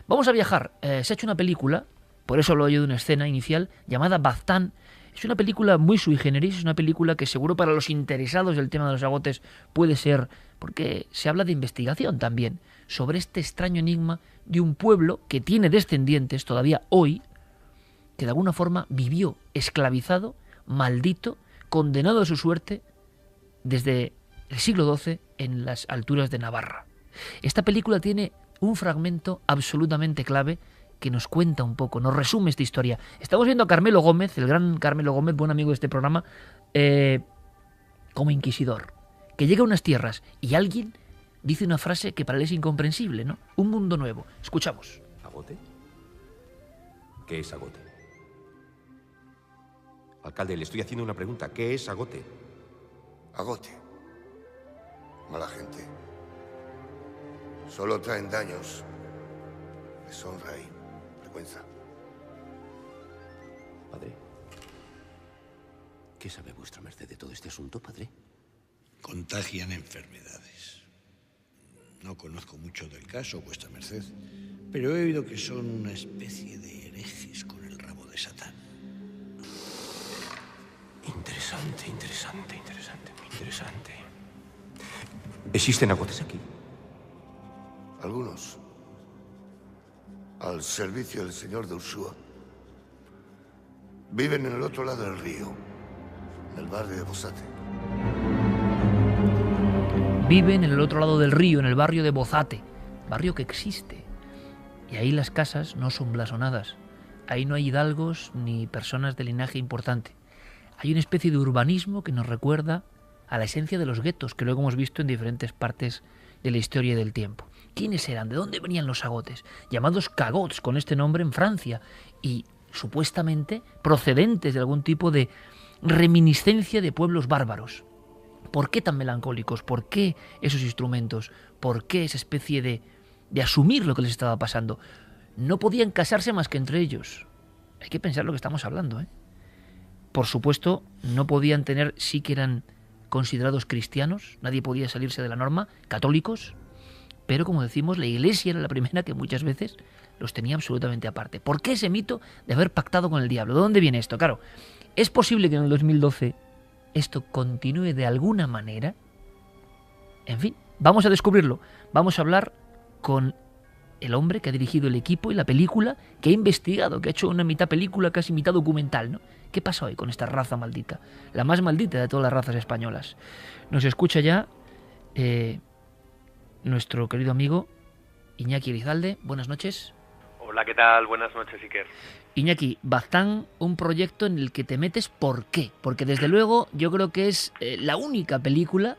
A: Vamos a viajar. Se ha hecho una película, por eso hablo yo de una escena inicial, llamada Baztán. Es una película muy sui generis, es una película que seguro para los interesados del tema de los agotes puede ser, porque se habla de investigación también, sobre este extraño enigma de un pueblo que tiene descendientes todavía hoy, que de alguna forma vivió esclavizado, maldito, condenado a su suerte desde el siglo XII en las alturas de Navarra. Esta película tiene un fragmento absolutamente clave que nos cuenta un poco, nos resume esta historia. Estamos viendo a Carmelo Gómez, el gran Carmelo Gómez, buen amigo de este programa, como inquisidor, que llega a unas tierras y alguien dice una frase que para él es incomprensible, ¿no? Un mundo nuevo. Escuchamos.
H: ¿Agote? ¿Qué es agote? Alcalde, le estoy haciendo una pregunta. ¿Qué es agote?
I: Agote. Mala gente. Solo traen daños, deshonra y vergüenza.
H: Padre, ¿qué sabe vuestra merced de todo este asunto, padre?
J: Contagian enfermedades. No conozco mucho del caso, vuestra merced, pero he oído que son una especie de herejes con el rabo de Satán.
H: Interesante, muy interesante. ¿Existen agotes aquí?
I: Algunos. Al servicio del señor de Ursúa. Viven en el otro lado del río, en el barrio de Bozate.
A: Viven en el otro lado del río, en el barrio de Bozate, barrio que existe. Y ahí las casas no son blasonadas. Ahí no hay hidalgos ni personas de linaje importante. Hay una especie de urbanismo que nos recuerda a la esencia de los guetos, que luego hemos visto en diferentes partes de la historia y del tiempo. ¿Quiénes eran? ¿De dónde venían los agotes? Llamados cagots, con este nombre en Francia, y supuestamente procedentes de algún tipo de reminiscencia de pueblos bárbaros. ¿Por qué tan melancólicos? ¿Por qué esos instrumentos? ¿Por qué esa especie de asumir lo que les estaba pasando? No podían casarse más que entre ellos. Hay que pensar lo que estamos hablando, ¿eh? Por supuesto, no podían tener, sí que eran considerados cristianos, nadie podía salirse de la norma, católicos, pero como decimos, la Iglesia era la primera que muchas veces los tenía absolutamente aparte. ¿Por qué ese mito de haber pactado con el diablo? ¿De dónde viene esto? Claro, es posible que en el 2012 esto continúe de alguna manera. En fin, vamos a descubrirlo. Vamos a hablar con el hombre que ha dirigido el equipo y la película, que ha investigado, que ha hecho una mitad película, casi mitad documental, ¿no? ¿Qué pasa hoy con esta raza maldita? La más maldita de todas las razas españolas. Nos escucha ya nuestro querido amigo Iñaki Elizalde. Buenas noches.
K: Hola, ¿qué tal? Buenas noches, Iker.
A: Iñaki, Baztán, un proyecto en el que te metes, ¿por qué? Porque desde luego yo creo que es la única película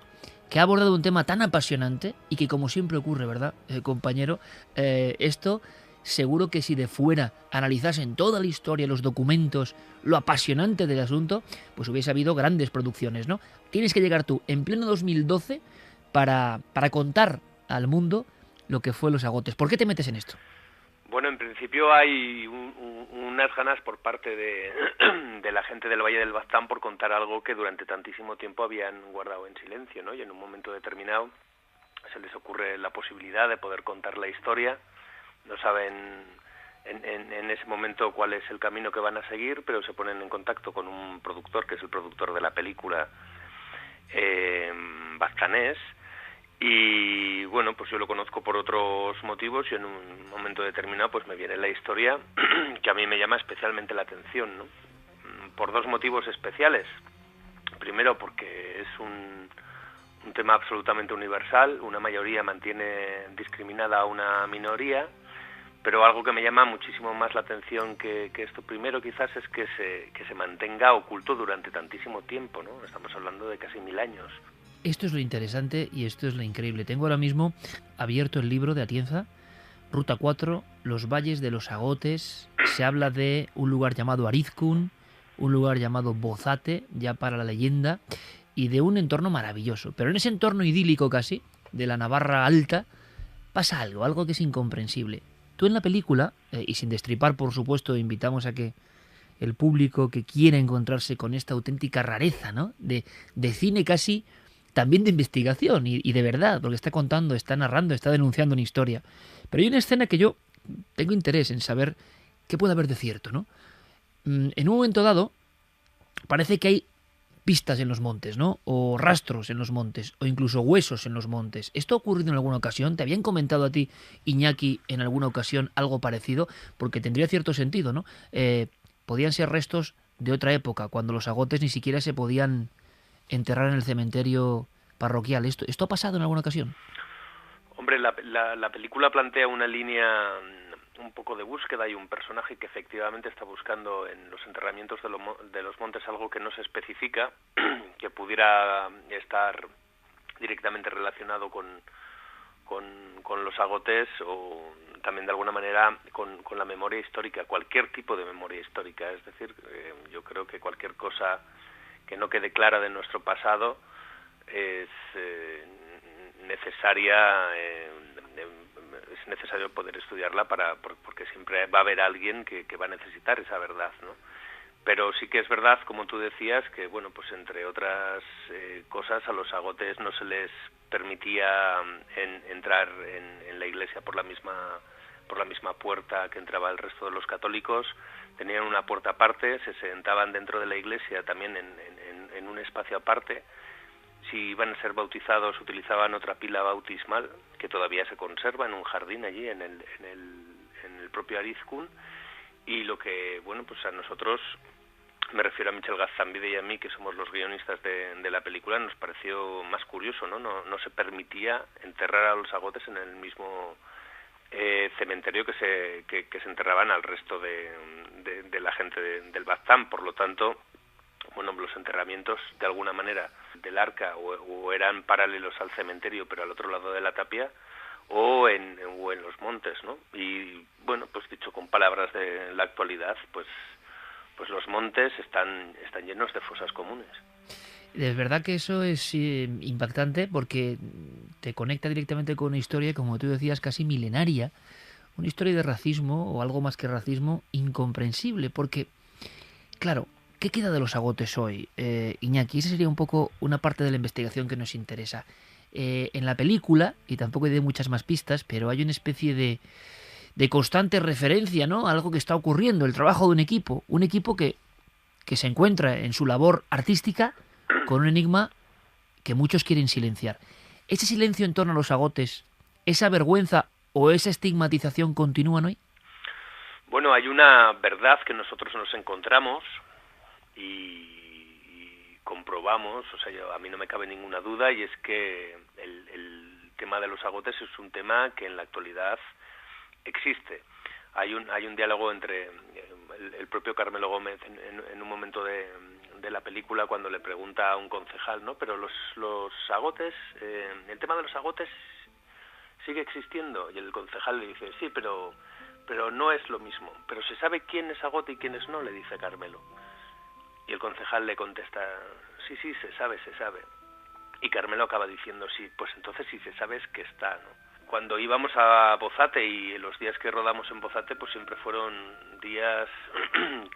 A: que ha abordado un tema tan apasionante y que, como siempre ocurre, ¿verdad, compañero? Esto seguro que si de fuera analizasen toda la historia, los documentos, lo apasionante del asunto, pues hubiese habido grandes producciones, ¿no? Tienes que llegar tú en pleno 2012 para contar al mundo lo que fue Los Agotes. ¿Por qué te metes en esto?
K: Bueno, en principio hay unas ganas por parte de la gente del Valle del Baztán por contar algo que durante tantísimo tiempo habían guardado en silencio, ¿no? Y en un momento determinado se les ocurre la posibilidad de poder contar la historia. No saben en ese momento cuál es el camino que van a seguir, pero se ponen en contacto con un productor, que es el productor de la película, baztanés. Y bueno, pues yo lo conozco por otros motivos y en un momento determinado pues me viene la historia que a mí me llama especialmente la atención, ¿no? Por dos motivos especiales. Primero, porque es un tema absolutamente universal. Una mayoría mantiene discriminada a una minoría, pero algo que me llama muchísimo más la atención que esto primero quizás es que se mantenga oculto durante tantísimo tiempo, ¿no? Estamos hablando de casi 1000 años.
A: Esto es lo interesante y esto es lo increíble. Tengo ahora mismo abierto el libro de Atienza, Ruta 4, Los Valles de los Agotes. Se habla de un lugar llamado Arizkun, un lugar llamado Bozate, ya para la leyenda, y de un entorno maravilloso. Pero en ese entorno idílico casi, de la Navarra alta, pasa algo que es incomprensible. Tú en la película, y sin destripar por supuesto, invitamos a que el público que quiera encontrarse con esta auténtica rareza, ¿no? de cine casi también de investigación y de verdad, porque está contando, está narrando, está denunciando una historia. Pero hay una escena que yo tengo interés en saber qué puede haber de cierto, ¿no? En un momento dado parece que hay pistas en los montes, ¿no? O rastros en los montes, o incluso huesos en los montes. ¿Esto ha ocurrido en alguna ocasión? ¿Te habían comentado a ti, Iñaki, en alguna ocasión algo parecido? Porque tendría cierto sentido, ¿no? Podían ser restos de otra época, cuando los agotes ni siquiera se podían enterrar en el cementerio parroquial. ¿Esto ha pasado en alguna ocasión?
K: Hombre, la película plantea una línea un poco de búsqueda y un personaje que efectivamente está buscando en los enterramientos de los montes algo que no se especifica, que pudiera estar directamente relacionado con los agotes o también de alguna manera con la memoria histórica, cualquier tipo de memoria histórica. Es decir, yo creo que cualquier cosa que no quede clara de nuestro pasado es necesario poder estudiarla porque siempre va a haber alguien que va a necesitar esa verdad, ¿no? Pero sí que es verdad, como tú decías, que bueno, pues entre otras cosas a los agotes no se les permitía entrar en la iglesia por la misma puerta que entraba el resto de los católicos. Tenían una puerta aparte, se sentaban dentro de la iglesia también en un espacio aparte. Si iban a ser bautizados utilizaban otra pila bautismal que todavía se conserva en un jardín allí en el propio Arizkun. Y lo que, bueno, pues a nosotros, me refiero a Michel Gaztambide y a mí, que somos los guionistas de la película, nos pareció más curioso, ¿no? No se permitía enterrar a los agotes en el mismo cementerio que se enterraban al resto de la gente del Baztán. Por lo tanto, bueno, los enterramientos de alguna manera del arca o eran paralelos al cementerio pero al otro lado de la tapia o en los montes, ¿no? Y bueno, pues dicho con palabras de la actualidad, pues los montes están llenos de fosas comunes.
A: Es verdad que eso es impactante porque te conecta directamente con una historia, como tú decías, casi milenaria, una historia de racismo o algo más que racismo incomprensible, porque, claro, ¿qué queda de los agotes hoy? Iñaki, esa sería un poco una parte de la investigación que nos interesa. En la película, y tampoco hay muchas más pistas, pero hay una especie de constante referencia, ¿no?, a algo que está ocurriendo, el trabajo de un equipo que se encuentra en su labor artística con un enigma que muchos quieren silenciar. ¿Ese silencio en torno a los agotes, esa vergüenza o esa estigmatización continúan hoy?
K: Bueno, hay una verdad que nosotros nos encontramos y comprobamos, o sea, a mí no me cabe ninguna duda, y es que el tema de los agotes es un tema que en la actualidad existe. Hay un diálogo entre el propio Carmelo Gómez en un momento de la película, cuando le pregunta a un concejal, ¿no? Pero los agotes, el tema de los agotes sigue existiendo, y el concejal le dice, sí, pero no es lo mismo. Pero se sabe quién es agote y quién es no, le dice Carmelo. Y el concejal le contesta, sí, se sabe. Y Carmelo acaba diciendo, sí, pues entonces si se sabe es que está, ¿no? Cuando íbamos a Bozate, y los días que rodamos en Bozate, pues siempre fueron días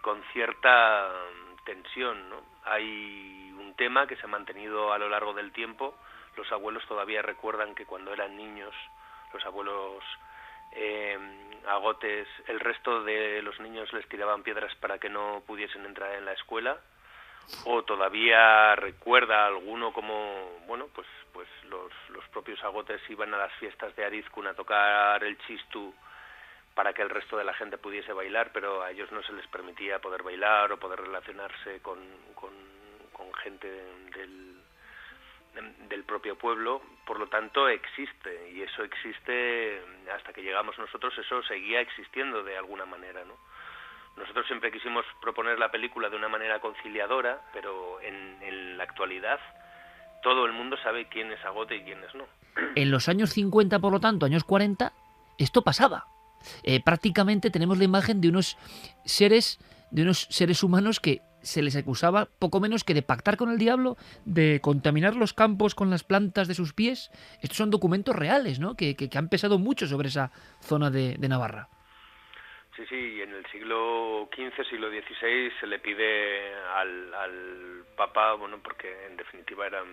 K: con cierta tensión, ¿no? Hay un tema que se ha mantenido a lo largo del tiempo. Los abuelos todavía recuerdan que cuando eran niños, los abuelos agotes, el resto de los niños les tiraban piedras para que no pudiesen entrar en la escuela, o todavía recuerda alguno como, bueno, pues los propios agotes iban a las fiestas de Arizkun a tocar el chistu para que el resto de la gente pudiese bailar, pero a ellos no se les permitía poder bailar o poder relacionarse con gente del propio pueblo. Por lo tanto existe, y eso existe hasta que llegamos nosotros, eso seguía existiendo de alguna manera, ¿no? Nosotros siempre quisimos proponer la película de una manera conciliadora, pero en la actualidad todo el mundo sabe quién es agote y quién es no.
A: En los años 50, por lo tanto, años 40, esto pasaba. Prácticamente tenemos la imagen de unos seres humanos que se les acusaba poco menos que de pactar con el diablo, de contaminar los campos con las plantas de sus pies. Estos son documentos reales, ¿no? Que han pesado mucho sobre esa zona de Navarra.
K: Sí, en el siglo XV, siglo XVI se le pide al Papa, bueno, porque en definitiva eran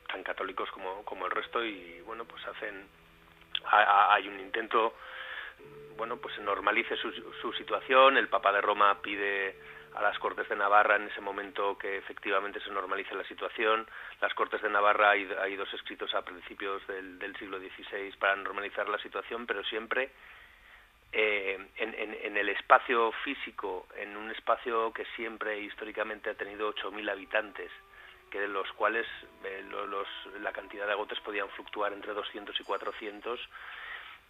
K: tan católicos como el resto, y bueno, pues hay un intento, bueno, pues se normalice su situación. El Papa de Roma pide a las Cortes de Navarra en ese momento que efectivamente se normalice la situación. Las Cortes de Navarra, hay dos escritos a principios del siglo XVI para normalizar la situación, pero siempre en el espacio físico, en un espacio que siempre históricamente ha tenido 8.000 habitantes, que de los cuales la cantidad de agotes podían fluctuar entre 200 y 400,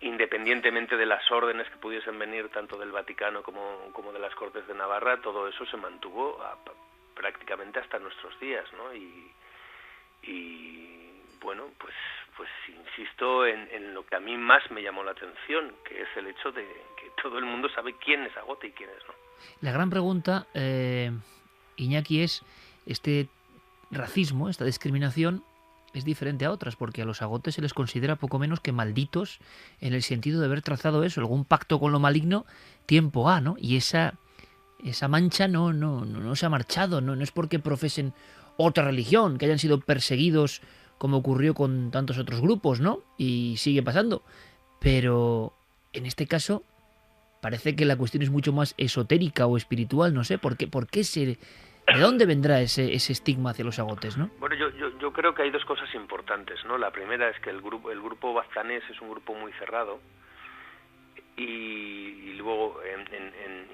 K: independientemente de las órdenes que pudiesen venir tanto del Vaticano como de las Cortes de Navarra. Todo eso se mantuvo prácticamente hasta nuestros días, ¿no? Y bueno, pues insisto en lo que a mí más me llamó la atención, que es el hecho de que todo el mundo sabe quién es agote y quién es no.
A: La gran pregunta, Iñaki, es este racismo, esta discriminación es diferente a otras, porque a los agotes se les considera poco menos que malditos, en el sentido de haber trazado eso, algún pacto con lo maligno tiempo A, ¿no? Y esa mancha no se ha marchado, no es porque profesen otra religión, que hayan sido perseguidos como ocurrió con tantos otros grupos, ¿no? Y sigue pasando. Pero en este caso parece que la cuestión es mucho más esotérica o espiritual, no sé, ¿por qué ¿de dónde vendrá ese estigma hacia los agotes, no?
K: Bueno, yo creo que hay dos cosas importantes, ¿no? La primera es que el grupo baztanés es un grupo muy cerrado, y luego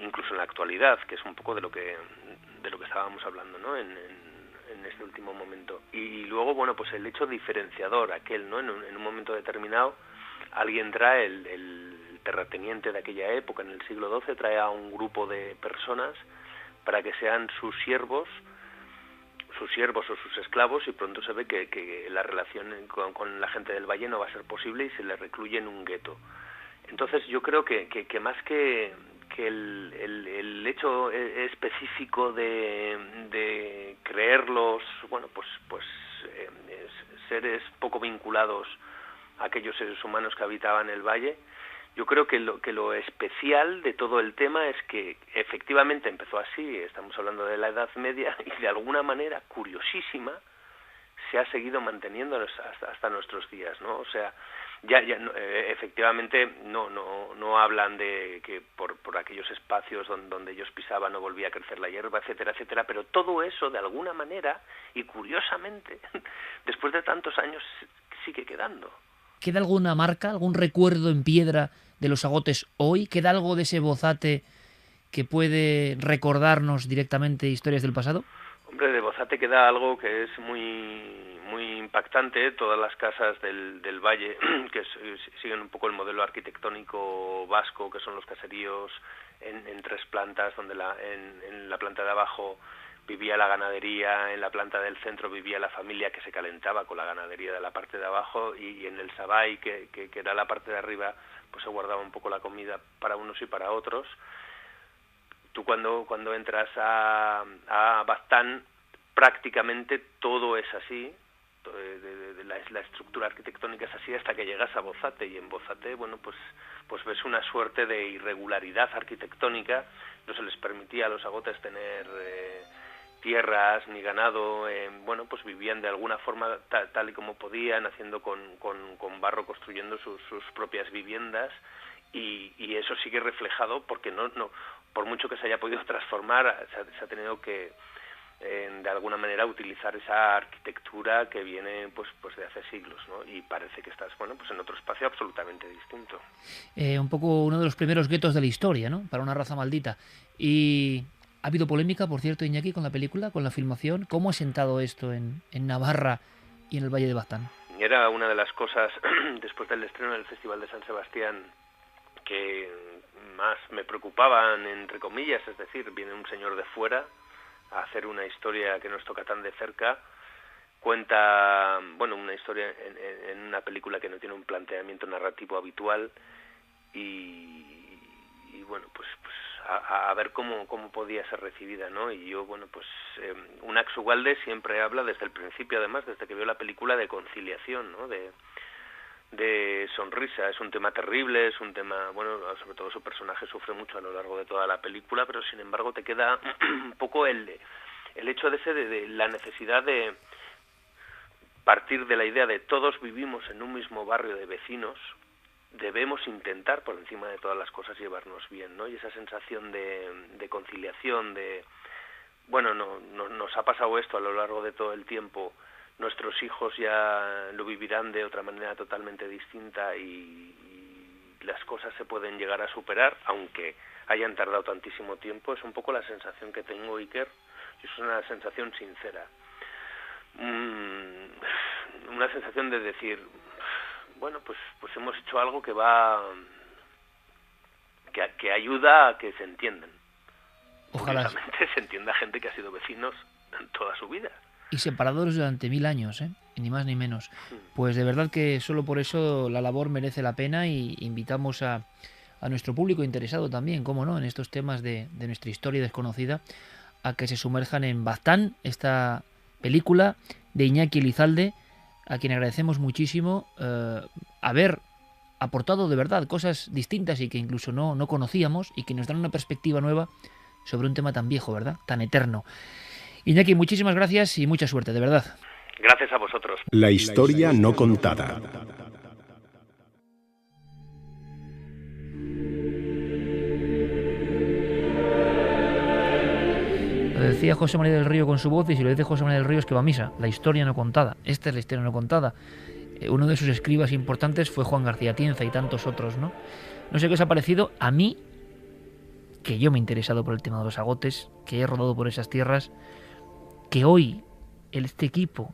K: incluso en la actualidad, que es un poco de lo que estábamos hablando, ¿no? En este último momento. Y luego, bueno, pues el hecho diferenciador, aquel, ¿no? En un momento determinado, alguien trae el terrateniente de aquella época, en el siglo XII, trae a un grupo de personas para que sean sus siervos o sus esclavos, y pronto se ve que la relación con la gente del valle no va a ser posible y se le recluye en un gueto. Entonces yo creo que más que el hecho específico de creerlos, bueno, pues seres poco vinculados a aquellos seres humanos que habitaban el valle, yo creo que lo especial de todo el tema es que efectivamente empezó así, estamos hablando de la Edad Media, y de alguna manera curiosísima se ha seguido manteniendo hasta nuestros días, ¿no? O sea, efectivamente no hablan de que por aquellos espacios donde ellos pisaban no volvía a crecer la hierba, etcétera, etcétera, pero todo eso de alguna manera y curiosamente después de tantos años sigue quedando.
A: ¿Queda alguna marca, algún recuerdo en piedra de los agotes hoy? ¿Queda algo de ese Bozate que puede recordarnos directamente historias del pasado?
K: Hombre, de Bozate queda algo que es muy impactante. Todas las casas del valle que siguen un poco el modelo arquitectónico vasco, que son los caseríos en 3 plantas, donde en la planta de abajo vivía la ganadería, en la planta del centro vivía la familia que se calentaba con la ganadería de la parte de abajo, y en el Sabay, que era la parte de arriba, pues se guardaba un poco la comida para unos y para otros. Tú cuando entras a Baztán, prácticamente todo es así, la estructura arquitectónica es así hasta que llegas a Bozate, y en Bozate, bueno, pues ves una suerte de irregularidad arquitectónica. No se les permitía a los agotes tener tierras ni ganado, bueno, pues vivían de alguna forma tal y como podían, haciendo con barro, construyendo sus propias viviendas, y eso sigue reflejado porque no por mucho que se haya podido transformar, se ha tenido que de alguna manera utilizar esa arquitectura que viene pues de hace siglos, ¿no? Y parece que estás, bueno, pues en otro espacio absolutamente distinto.
A: Un poco uno de los primeros guetos de la historia, ¿no? Para una raza maldita. Y ha habido polémica, por cierto, Iñaki, con la película, con la filmación. ¿Cómo ha sentado esto en Navarra y en el Valle de Baztán?
K: Era una de las cosas, después del estreno del Festival de San Sebastián, que más me preocupaban, entre comillas, es decir, viene un señor de fuera a hacer una historia que nos toca tan de cerca, cuenta, bueno, una historia en una película que no tiene un planteamiento narrativo habitual, y bueno, pues a ver cómo podía ser recibida, ¿no? Y yo, bueno, pues Unax Ugalde siempre habla desde el principio, además, desde que vio la película, de conciliación, ¿no? De sonrisa. Es un tema terrible, es un tema, bueno, sobre todo su personaje sufre mucho a lo largo de toda la película, pero sin embargo te queda un poco el hecho de la necesidad de partir de la idea de todos vivimos en un mismo barrio de vecinos, debemos intentar por encima de todas las cosas llevarnos bien, ¿no? Y esa sensación de conciliación, bueno, nos ha pasado esto a lo largo de todo el tiempo, nuestros hijos ya lo vivirán de otra manera totalmente distinta, y las cosas se pueden llegar a superar, aunque hayan tardado tantísimo tiempo. Es un poco la sensación que tengo, Iker, y es una sensación sincera. Una sensación de decir, bueno, pues hemos hecho algo que ayuda a que se entiendan.
A: Ojalá
K: se entienda gente que ha sido vecinos toda su vida.
A: Y separados durante 1000 años, ni más ni menos. Pues de verdad que solo por eso la labor merece la pena, y invitamos a nuestro público interesado también, cómo no, en estos temas de nuestra historia desconocida, a que se sumerjan en Baztán, esta película de Iñaki Elizalde, a quien agradecemos muchísimo haber aportado de verdad cosas distintas y que incluso no conocíamos, y que nos dan una perspectiva nueva sobre un tema tan viejo, ¿verdad? Tan eterno. Iñaki, muchísimas gracias y mucha suerte, de verdad.
K: Gracias a vosotros.
L: La historia no contada.
A: Lo decía José María del Río con su voz, y si lo dice José María del Río es que va a misa. La historia no contada. Esta es la historia no contada. Uno de sus escribas importantes fue Juan García Tienza y tantos otros, ¿no? No sé qué os ha parecido. A mí, que yo me he interesado por el tema de los agotes, que he rodado por esas tierras, que hoy este equipo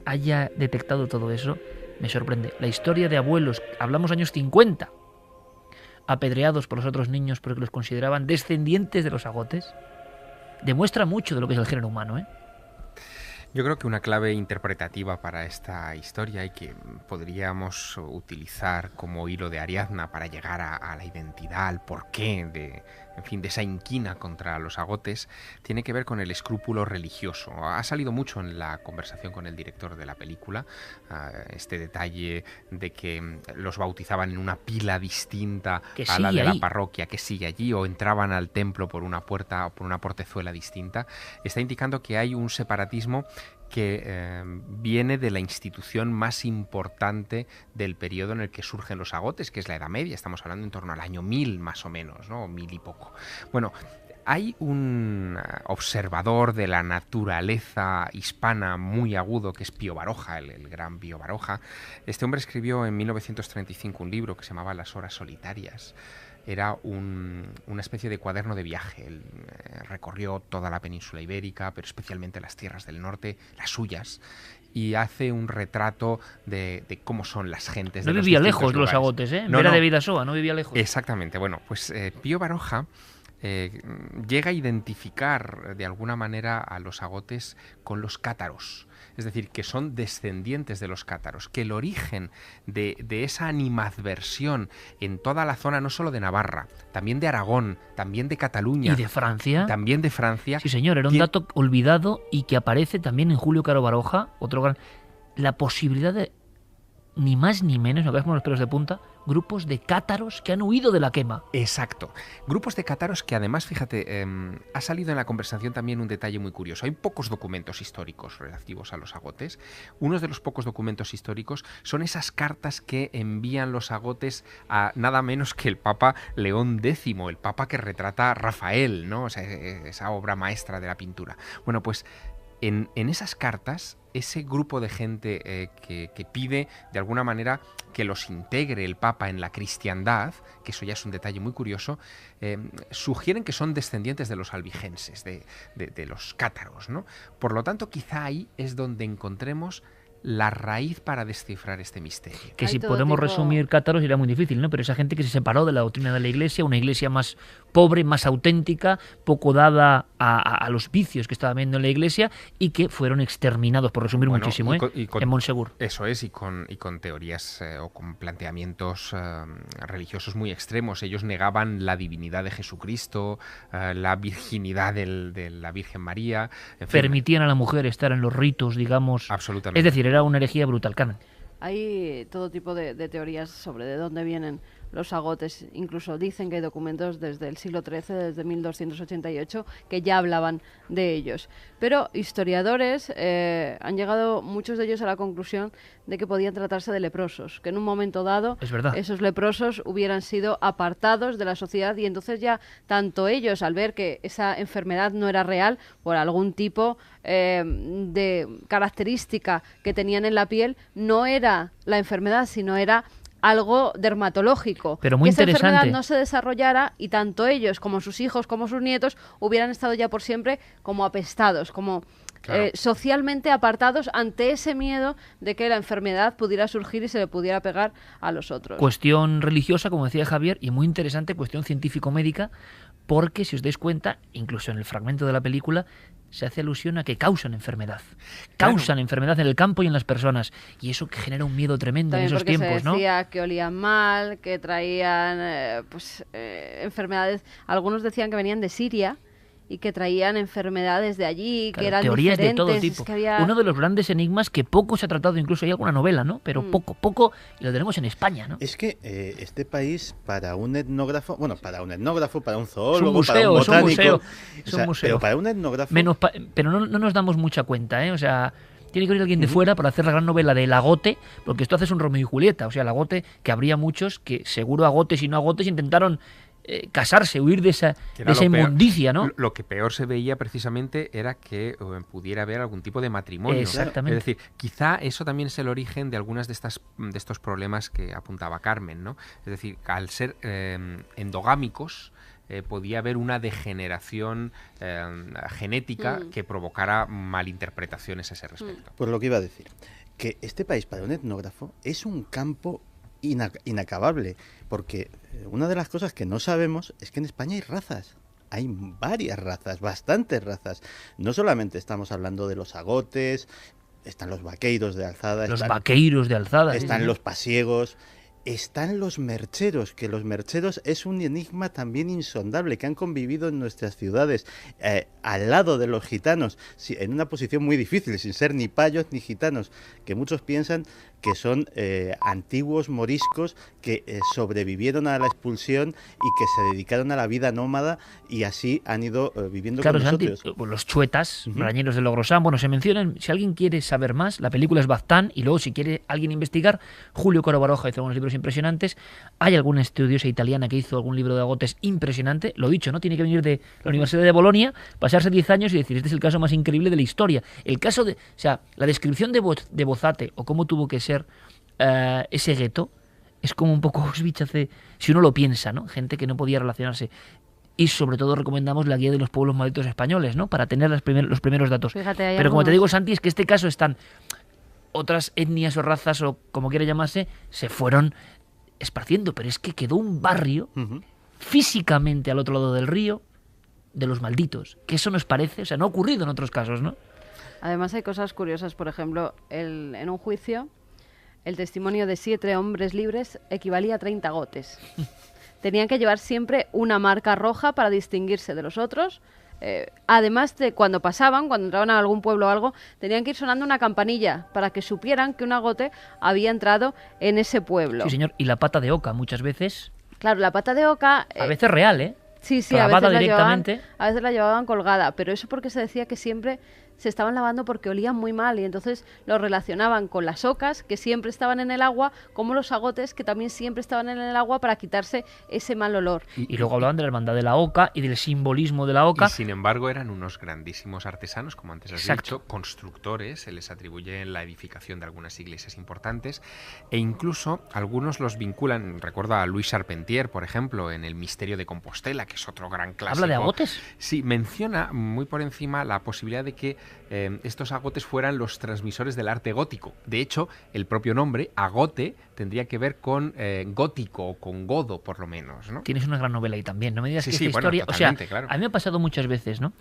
A: haya detectado todo eso, me sorprende. La historia de abuelos, hablamos años 50, apedreados por los otros niños porque los consideraban descendientes de los agotes, demuestra mucho de lo que es el género humano,
F: Yo creo que una clave interpretativa para esta historia, y que podríamos utilizar como hilo de Ariadna para llegar a la identidad, al porqué de esa inquina contra los agotes, tiene que ver con el escrúpulo religioso. Ha salido mucho en la conversación con el director de la película, este detalle de que los bautizaban en una pila distinta a la de la parroquia, que sigue allí, o entraban al templo por una puerta o por una portezuela distinta. Está indicando que hay un separatismo que viene de la institución más importante del periodo en el que surgen los agotes, que es la Edad Media. Estamos hablando en torno al año 1000 más o menos, ¿no? 1000 y poco. Bueno, hay un observador de la naturaleza hispana muy agudo, que es Pío Baroja, el gran Pío Baroja. Este hombre escribió en 1935 un libro que se llamaba Las horas solitarias. Era una especie de cuaderno de viaje. Él recorrió toda la península ibérica, pero especialmente las tierras del norte, las suyas, y hace un retrato de cómo son las gentes de los
A: vivía
F: distintos
A: lejos de los
F: lugares.
A: agotes, ¿eh?
F: No,
A: Vera
F: no.
A: de Vidasoa, no vivía lejos.
F: Exactamente. Bueno, pues Pío Baroja llega a identificar de alguna manera a los agotes con los cátaros. Es decir, que son descendientes de los cátaros, que el origen de esa animadversión en toda la zona, no solo de Navarra, también de Aragón, también de Cataluña.
A: ¿Y de Francia?
F: También de Francia.
A: Sí, señor, era un dato olvidado y que aparece también en Julio Caro Baroja, otro gran... La posibilidad de, ni más ni menos, no veas con los pelos de punta, grupos de cátaros que han huido de la quema.
F: Exacto. Grupos de cátaros que además, fíjate, ha salido en la conversación también un detalle muy curioso. Hay pocos documentos históricos relativos a los agotes. Uno de los pocos documentos históricos son esas cartas que envían los agotes a nada menos que el Papa León X, el Papa que retrata a Rafael, ¿no? O sea, esa obra maestra de la pintura. Bueno, pues en esas cartas, ese grupo de gente que pide de alguna manera que los integre el Papa en la cristiandad, que eso ya es un detalle muy curioso, sugieren que son descendientes de los albigenses, de los cátaros, ¿no? Por lo tanto, quizá ahí es donde encontremos la raíz para descifrar este misterio.
A: Que si podemos resumir cátaros sería muy difícil, ¿no? Pero esa gente que se separó de la doctrina de la Iglesia, una Iglesia más pobre, más auténtica, poco dada a los vicios que estaba viendo en la Iglesia y que fueron exterminados, por resumir muchísimo, en Montsegur.
F: Eso es, y con teorías o con planteamientos religiosos muy extremos. Ellos negaban la divinidad de Jesucristo, la virginidad de la Virgen María. En fin.
A: Permitían a la mujer estar en los ritos, digamos.
F: Absolutamente.
A: Es decir, era una herejía brutal, Carmen.
B: Hay todo tipo de teorías sobre de dónde vienen los agotes. Incluso dicen que hay documentos desde el siglo XIII, desde 1288, que ya hablaban de ellos. Pero historiadores han llegado, muchos de ellos, a la conclusión de que podían tratarse de leprosos, que en un momento dado esos leprosos hubieran sido apartados de la sociedad y entonces ya tanto ellos, al ver que esa enfermedad no era real por algún tipo de característica que tenían en la piel, no era la enfermedad, sino era algo dermatológico.
A: Pero muy
B: que esa
A: interesante.
B: enfermedad no se desarrollara y tanto ellos como sus hijos como sus nietos hubieran estado ya por siempre como apestados, como socialmente apartados ante ese miedo de que la enfermedad pudiera surgir y se le pudiera pegar a los otros.
A: Cuestión religiosa, como decía Javier, y muy interesante, cuestión científico-médica, porque si os dais cuenta, incluso en el fragmento de la película, se hace alusión a que causan enfermad. Causan enfermedad en el campo y en las personas. Y eso que genera un miedo tremendo
B: también
A: en esos tiempos, ¿no?
B: Se decía que olían mal, que traían enfermedades. Algunos decían que venían de Siria y que traían enfermedades de allí,
A: Claro,
B: que eran
A: teorías
B: diferentes.
A: de todo tipo.
B: Es que había...
A: Uno de los grandes enigmas que poco se ha tratado, incluso hay alguna novela, ¿no? Pero poco, y lo tenemos en España, ¿no?
C: Es que este país, para un etnógrafo, para un zoólogo,
A: es un museo,
C: para un botánico,
A: es un museo.
C: pero para un etnógrafo...
A: Pero no nos damos mucha cuenta, ¿eh? O sea, tiene que venir alguien de fuera para hacer la gran novela del agote, porque esto hace un Romeo y Julieta, o sea, el agote, que habría muchos que seguro agotes y no agotes intentaron casarse, huir de esa inmundicia, ¿no?
F: Lo que peor se veía precisamente era que pudiera haber algún tipo de matrimonio.
A: Exactamente.
F: Es decir, quizá eso también es el origen de algunas de estos problemas que apuntaba Carmen, ¿no? Es decir, al ser endogámicos, podía haber una degeneración genética que provocara malinterpretaciones a ese respecto.
C: Pues lo que iba a decir, que este país para un etnógrafo es un campo inacabable, porque una de las cosas que no sabemos es que en España hay razas. Hay varias razas, bastantes razas. No solamente estamos hablando de los agotes, están los vaqueiros de alzada.
A: Los vaqueiros de alzada.
C: Están los pasiegos. están los mercheros, que los mercheros es un enigma también insondable, que han convivido en nuestras ciudades al lado de los gitanos, en una posición muy difícil, sin ser ni payos ni gitanos, que muchos piensan que son antiguos moriscos que sobrevivieron a la expulsión y que se dedicaron a la vida nómada y así han ido viviendo con nosotros.
A: Santi, los chuetas, brañeros de Logrosán, bueno, se mencionan. Si alguien quiere saber más, la película es Baztán, y luego si quiere alguien investigar, Julio Coro Baroja hizo algunos libros impresionantes. Hay alguna estudiosa italiana que hizo algún libro de agotes impresionante. Lo dicho, ¿no? Tiene que venir de la Universidad de Bolonia, pasarse 10 años y decir, este es el caso más increíble de la historia. El caso de, o sea, la descripción de Bozzate o cómo tuvo que ser ese gueto es como un poco Auschwitz si uno lo piensa, ¿no? Gente que no podía relacionarse. Y sobre todo recomendamos la guía de los pueblos malditos españoles, ¿no? Para tener los primeros datos.
B: Fíjate,
A: pero como te digo, Santi, es que este caso están otras etnias o razas o como quiera llamarse, se fueron esparciendo, pero es que quedó un barrio físicamente al otro lado del río de los malditos, que eso nos parece, o sea, no ha ocurrido en otros casos, ¿no?
B: Además hay cosas curiosas, por ejemplo, en un juicio el testimonio de 7 hombres libres equivalía a 30 agotes. Tenían que llevar siempre una marca roja para distinguirse de los otros. Además de cuando entraban a algún pueblo o algo, tenían que ir sonando una campanilla para que supieran que un agote había entrado en ese pueblo.
A: Sí, señor, y la pata de oca muchas veces.
B: Claro, la pata de oca...
A: a veces real, ¿eh?
B: Sí,
A: clavada directamente.
B: A veces la llevaban colgada, pero eso porque se decía que siempre se estaban lavando porque olían muy mal y entonces lo relacionaban con las ocas que siempre estaban en el agua, como los agotes que también siempre estaban en el agua para quitarse ese mal olor.
A: Y luego hablaban de la hermandad de la oca y del simbolismo de la oca.
F: Y sin embargo eran unos grandísimos artesanos, como antes has dicho, constructores, se les atribuye la edificación de algunas iglesias importantes e incluso algunos los vinculan, recuerdo a Luis Charpentier, por ejemplo, en El misterio de Compostela, que es otro gran clásico.
A: ¿Habla de agotes?
F: Sí, menciona muy por encima la posibilidad de que estos agotes fueran los transmisores del arte gótico. De hecho, el propio nombre, agote, tendría que ver con gótico o con godo, por lo menos, ¿no?
A: Tienes una gran novela ahí también, no me digas
F: sí,
A: que
F: sí,
A: esta historia...
F: Totalmente,
A: o sea,
F: claro.
A: A mí me ha pasado muchas veces, ¿no?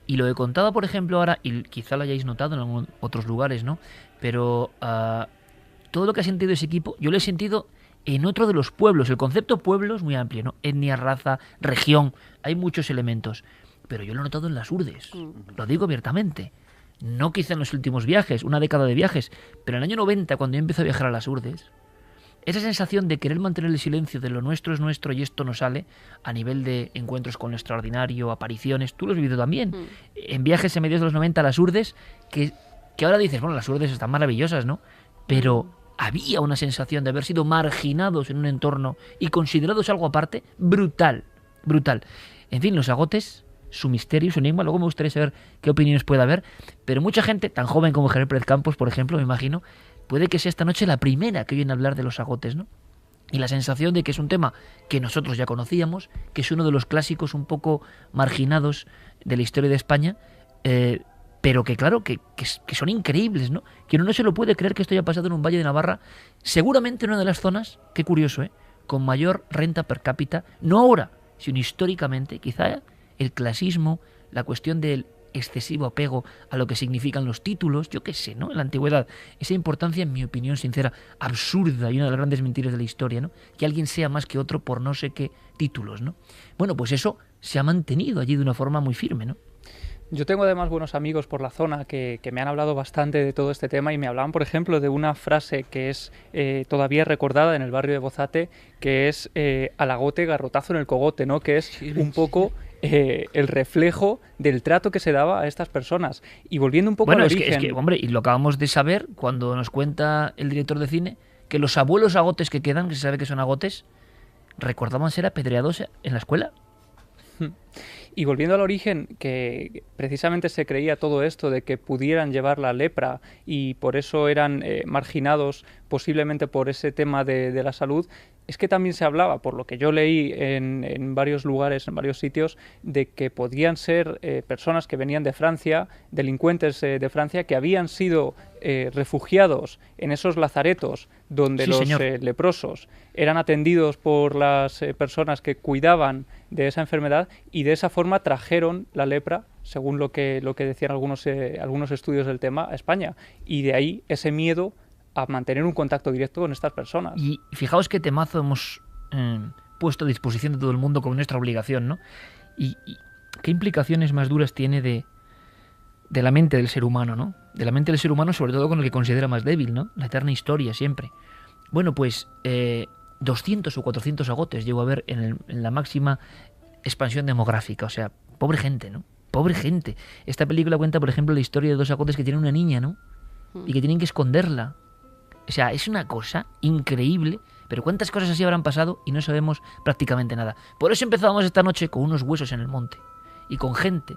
A: Y lo he contado, por ejemplo, ahora, y quizá lo hayáis notado en otros lugares, ¿no? Pero todo lo que ha sentido ese equipo, yo lo he sentido en otro de los pueblos. El concepto pueblo es muy amplio, ¿no? Etnia, raza, región, hay muchos elementos. Pero yo lo he notado en las Urdes, lo digo abiertamente. No quizá en los últimos viajes, una década de viajes, pero en el año 90, cuando yo empecé a viajar a las Urdes, esa sensación de querer mantener el silencio de lo nuestro es nuestro y esto no sale, a nivel de encuentros con lo extraordinario, apariciones, tú lo has vivido también, en viajes en mediados de los 90 a las Urdes, que ahora dices, bueno, las Urdes están maravillosas, ¿no? Pero había una sensación de haber sido marginados en un entorno y considerados algo aparte, brutal, brutal. En fin, los agotes, su misterio, su enigma, luego me gustaría saber qué opiniones puede haber, pero mucha gente, tan joven como Javier Pérez Campos, por ejemplo, me imagino, puede que sea esta noche la primera que oyen hablar de los agotes, ¿no? Y la sensación de que es un tema que nosotros ya conocíamos, que es uno de los clásicos un poco marginados de la historia de España, pero que claro, que son increíbles, ¿no? Que uno no se lo puede creer que esto haya pasado en un valle de Navarra, seguramente en una de las zonas, qué curioso, con mayor renta per cápita, no ahora, sino históricamente, quizá el clasismo, la cuestión del excesivo apego a lo que significan los títulos, yo qué sé, ¿no? En la antigüedad, esa importancia, en mi opinión sincera, absurda y una de las grandes mentiras de la historia, ¿no? Que alguien sea más que otro por no sé qué títulos, ¿no? Bueno, pues eso se ha mantenido allí de una forma muy firme, ¿no?
D: Yo tengo además buenos amigos por la zona que me han hablado bastante de todo este tema y me hablaban, por ejemplo, de una frase que es todavía recordada en el barrio de Bozzate, que es al agote garrotazo en el cogote, ¿no? Que es un poco el reflejo del trato que se daba a estas personas. Y volviendo un poco al origen...
A: Es que, hombre, y lo acabamos de saber cuando nos cuenta el director de cine, que los abuelos agotes que quedan, que se sabe que son agotes, recordaban ser apedreados en la escuela.
D: Y volviendo al origen, que precisamente se creía todo esto de que pudieran llevar la lepra y por eso eran marginados posiblemente por ese tema de la salud, es que también se hablaba, por lo que yo leí en varios lugares, en varios sitios, de que podían ser personas que venían de Francia, delincuentes de Francia, que habían sido refugiados en esos lazaretos donde los leprosos eran atendidos por las personas que cuidaban de esa enfermedad y de esa forma trajeron la lepra, según lo que decían algunos estudios del tema, a España. Y de ahí ese miedo a mantener un contacto directo con estas personas.
A: Y fijaos qué temazo hemos puesto a disposición de todo el mundo como nuestra obligación, ¿no? Y qué implicaciones más duras tiene de la mente del ser humano, ¿no? De la mente del ser humano, sobre todo con el que considera más débil, ¿no? La eterna historia, siempre. Bueno, pues 200 o 400 agotes llego a ver en la máxima expansión demográfica. O sea, pobre gente, ¿no? Pobre gente. Esta película cuenta, por ejemplo, la historia de 2 agotes que tienen una niña, ¿no? Y que tienen que esconderla. O sea, es una cosa increíble, pero cuántas cosas así habrán pasado y no sabemos prácticamente nada. Por eso empezábamos esta noche con unos huesos en el monte y con gente.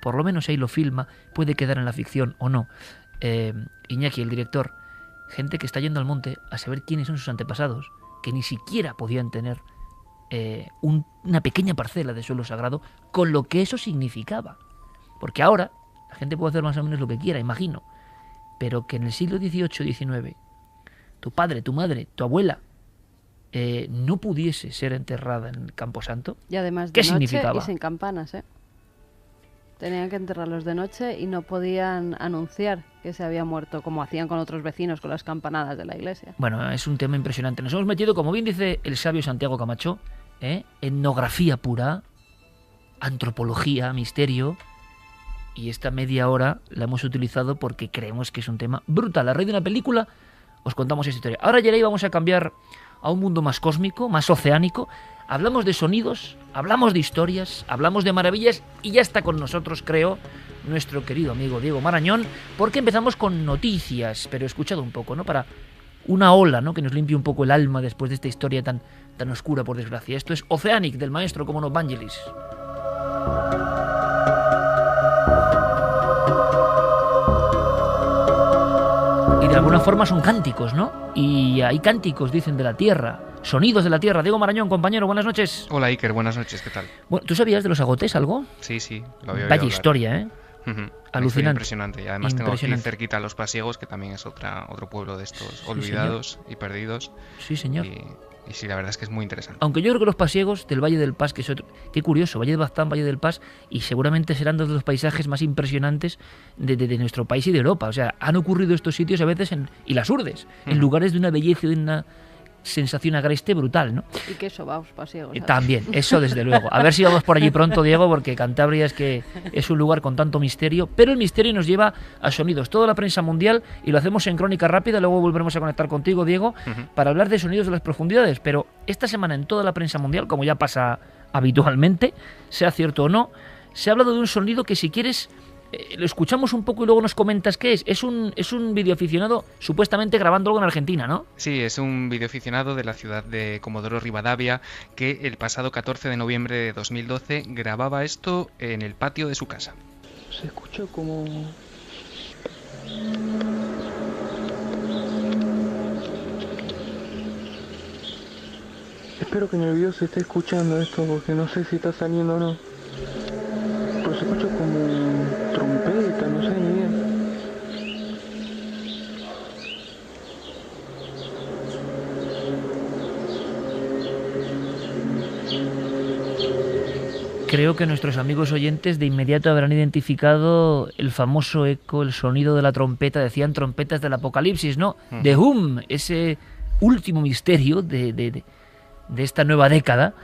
A: Por lo menos ahí lo filma, puede quedar en la ficción o no. Iñaki, el director, gente que está yendo al monte a saber quiénes son sus antepasados, que ni siquiera podían tener una pequeña parcela de suelo sagrado, con lo que eso significaba. Porque ahora la gente puede hacer más o menos lo que quiera, imagino, pero que en el siglo XVIII, XIX, tu padre, tu madre, tu abuela no pudiese ser enterrada en el Camposanto.
B: Y además
A: ¿qué
B: de noche
A: significaba?
B: y sin campanas, ¿eh? Tenían que enterrarlos de noche y no podían anunciar que se había muerto, como hacían con otros vecinos con las campanadas de la iglesia.
A: Bueno, es un tema impresionante. Nos hemos metido, como bien dice el sabio Santiago Camacho, etnografía pura, antropología, misterio, y esta media hora la hemos utilizado porque creemos que es un tema brutal. A raíz de una película os contamos esta historia. Ahora, Yeray, vamos a cambiar a un mundo más cósmico, más oceánico. Hablamos de sonidos, hablamos de historias, hablamos de maravillas y ya está con nosotros, creo, nuestro querido amigo Diego Marañón, porque empezamos con noticias, pero escuchado un poco, ¿no? Para una ola, ¿no? Que nos limpie un poco el alma después de esta historia tan oscura, por desgracia. Esto es Oceanic, del maestro, como no, Vangelis. Y de alguna forma son cánticos, ¿no? Y hay cánticos, dicen, de la tierra. Sonidos de la tierra. Diego Marañón, compañero, buenas noches.
M: Hola, Iker, buenas noches, ¿qué tal?
A: Bueno, ¿tú sabías de los agotes algo?
M: Sí, lo había oído
A: Vaya
M: hablar.
A: historia, ¿eh? Alucinante.
M: Impresionante. Y además tengo aquí cerquita a Los Pasiegos, que también es otro pueblo de estos olvidados y perdidos.
A: Sí, señor.
M: Y sí, la verdad es que es muy interesante.
A: Aunque yo creo que los pasiegos del Valle del Pas, que es otro... Qué curioso, Valle de Baztán, Valle del Pas, y seguramente serán dos de los paisajes más impresionantes de nuestro país y de Europa. O sea, han ocurrido estos sitios a veces y las urdes, en lugares de una belleza y de una sensación agreste brutal, ¿no?
B: Y que eso, vamos, pasiegos.
A: También, eso desde luego. A ver si vamos por allí pronto, Diego, porque Cantabria es un lugar con tanto misterio, pero el misterio nos lleva a sonidos. Toda la prensa mundial, y lo hacemos en crónica rápida, luego volveremos a conectar contigo, Diego, para hablar de sonidos de las profundidades, pero esta semana en toda la prensa mundial, como ya pasa habitualmente, sea cierto o no, se ha hablado de un sonido que, si quieres, lo escuchamos un poco y luego nos comentas qué es. Es un videoaficionado supuestamente grabando algo en Argentina, ¿no?
M: Sí, es un videoaficionado de la ciudad de Comodoro Rivadavia que el pasado 14 de noviembre de 2012 grababa esto en el patio de su casa.
N: Se escucha como... Espero que en el video se esté escuchando esto porque no sé si está saliendo o no. Pero se escucha como trompeta, no sé ni bien.
A: Creo que nuestros amigos oyentes de inmediato habrán identificado el famoso eco, el sonido de la trompeta. Decían trompetas del apocalipsis, ¿no? The Hum, ese último misterio de esta nueva década.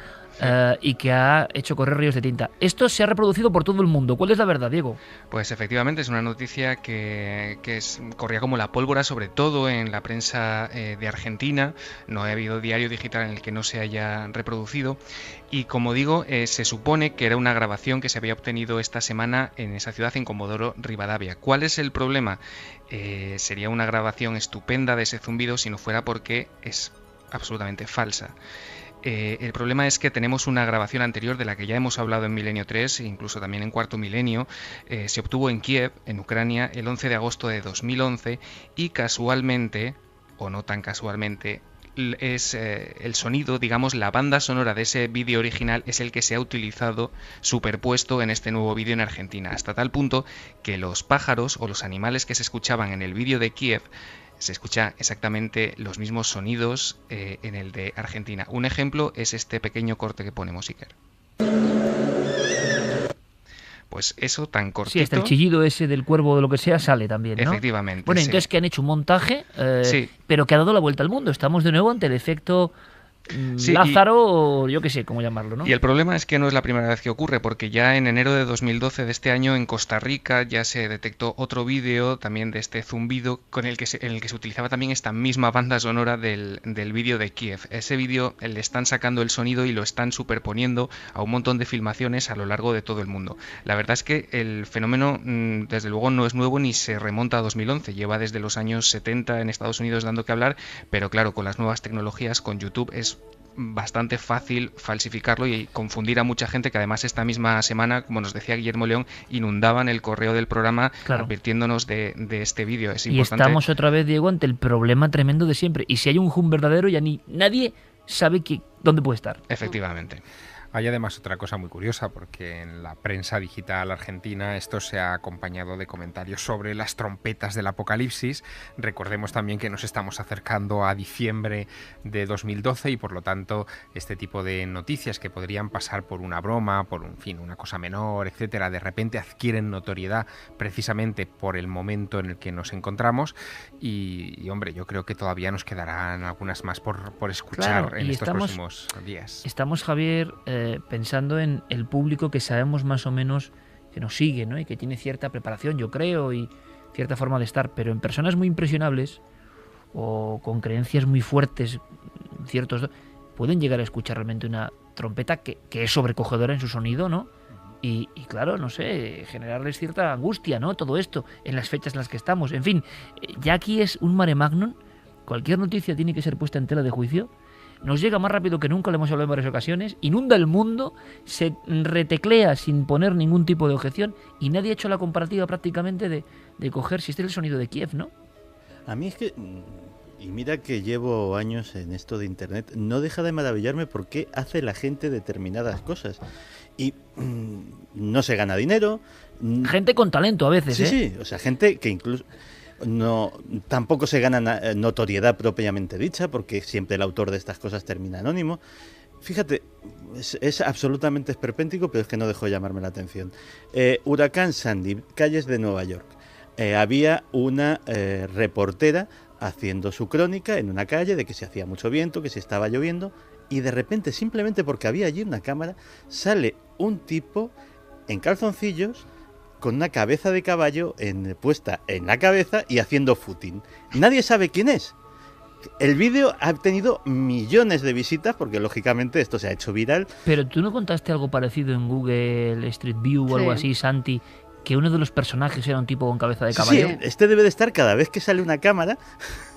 A: Y que ha hecho correr ríos de tinta. Esto se ha reproducido por todo el mundo. ¿Cuál es la verdad, Diego?
M: Pues efectivamente es una noticia que corría como la pólvora, sobre todo en la prensa de Argentina. No ha habido diario digital en el que no se haya reproducido. Y como digo, se supone que era una grabación que se había obtenido esta semana en esa ciudad, en Comodoro Rivadavia. ¿Cuál es el problema? Sería una grabación estupenda de ese zumbido si no fuera porque es absolutamente falsa. El problema es que tenemos una grabación anterior de la que ya hemos hablado en Milenio 3, incluso también en Cuarto Milenio. Se obtuvo en Kiev, en Ucrania, el 11 de agosto de 2011 y casualmente, o no tan casualmente, es el sonido, digamos, la banda sonora de ese vídeo original es el que se ha utilizado superpuesto en este nuevo vídeo en Argentina, hasta tal punto que los pájaros o los animales que se escuchaban en el vídeo de Kiev se escucha exactamente los mismos sonidos en el de Argentina. Un ejemplo es este pequeño corte que ponemos, Iker. Pues eso tan cortito.
A: Sí, hasta el chillido ese del cuervo o de lo que sea sale también, ¿no?
M: Efectivamente.
A: Bueno,
M: sí.
A: entonces que han hecho un montaje,
M: Sí.
A: pero que ha dado la vuelta al mundo. Estamos de nuevo ante el efecto
M: Sí,
A: Lázaro, o yo qué sé cómo llamarlo, ¿no?
M: Y el problema es que no es la primera vez que ocurre, porque ya en enero de 2012 de este año en Costa Rica ya se detectó otro vídeo también de este zumbido en el que se utilizaba también esta misma banda sonora del vídeo de Kiev. Ese vídeo le están sacando el sonido y lo están superponiendo a un montón de filmaciones a lo largo de todo el mundo. La verdad es que el fenómeno desde luego no es nuevo ni se remonta a 2011, lleva desde los años 70 en Estados Unidos dando que hablar, pero claro, con las nuevas tecnologías, con YouTube es bastante fácil falsificarlo y confundir a mucha gente que además esta misma semana, como nos decía Guillermo León, inundaban el correo del programa advirtiéndonos de este vídeo. Es importante.
A: Y estamos otra vez, Diego, ante el problema tremendo de siempre. Y si hay un Hum verdadero, ya nadie sabe dónde puede estar.
M: Efectivamente.
F: Hay además otra cosa muy curiosa, porque en la prensa digital argentina esto se ha acompañado de comentarios sobre las trompetas del apocalipsis. Recordemos también que nos estamos acercando a diciembre de 2012 y por lo tanto este tipo de noticias que podrían pasar por una broma, por una cosa menor, etcétera, de repente adquieren notoriedad precisamente por el momento en el que nos encontramos y hombre, yo creo que todavía nos quedarán algunas más por escuchar en estos próximos días.
A: Estamos, Javier, pensando en el público que sabemos más o menos que nos sigue, ¿no? Y que tiene cierta preparación, yo creo, y cierta forma de estar, pero en personas muy impresionables o con creencias muy fuertes, ciertos pueden llegar a escuchar realmente una trompeta que es sobrecogedora en su sonido, ¿no? Y claro, no sé, generarles cierta angustia, ¿no? Todo esto, en las fechas en las que estamos. En fin, ya aquí es un mare magnum. Cualquier noticia tiene que ser puesta en tela de juicio. Nos llega más rápido que nunca, lo hemos hablado en varias ocasiones, inunda el mundo, se reteclea sin poner ningún tipo de objeción y nadie ha hecho la comparativa prácticamente de coger si este es el sonido de Kiev, ¿no?
C: A mí es que, y mira que llevo años en esto de Internet, no deja de maravillarme por qué hace la gente determinadas cosas. Y no se gana dinero.
A: Gente con talento a veces,
C: Sí, o sea, gente que incluso... tampoco se gana notoriedad propiamente dicha, porque siempre el autor de estas cosas termina anónimo. Fíjate, es absolutamente esperpéntico, pero es que no dejó de llamarme la atención. Huracán Sandy, calles de Nueva York. Había una reportera haciendo su crónica en una calle de que se hacía mucho viento, que se estaba lloviendo, y de repente, simplemente porque había allí una cámara, sale un tipo en calzoncillos con una cabeza de caballo puesta en la cabeza y haciendo footing. Nadie sabe quién es. El vídeo ha tenido millones de visitas porque lógicamente esto se ha hecho viral.
A: Pero tú no contaste algo parecido en Google Street View o algo así, Santi, que uno de los personajes era un tipo con cabeza de caballo.
C: Sí, este debe de estar cada vez que sale una cámara,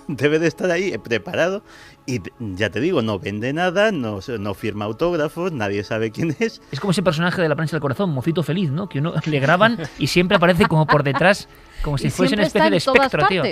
C: debe de estar ahí preparado y ya te digo, no vende nada, no firma autógrafos, nadie sabe quién es.
A: Es como ese personaje de La prensa del corazón, Mocito Feliz, ¿no? Que uno le graban y siempre aparece como por detrás, como si fuese una especie de espectro, tío.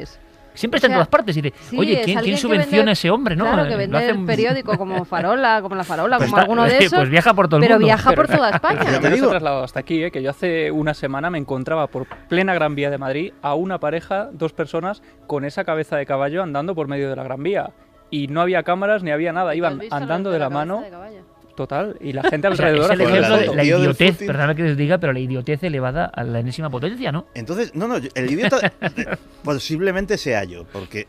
A: Siempre está en todas partes y dice, oye, ¿quién subvenciona a ese hombre, no?
B: Claro, que vende el periódico como Farola, como La Farola,
A: pues
B: como alguno de esos.
A: Pues viaja por todo el
B: mundo. Pero viaja por
D: Pero
B: toda España.
D: Pero me he trasladado hasta aquí, que yo hace una semana me encontraba por plena Gran Vía de Madrid a una pareja, 2 personas, con esa cabeza de caballo andando por medio de la Gran Vía. Y no había cámaras ni había nada, iban andando de la mano. Total, y la gente alrededor...
A: Es el ejemplo de la idiotez, perdóname que les diga, pero la idiotez elevada a la enésima potencia, ¿no?
C: Entonces, el idiota posiblemente sea yo, porque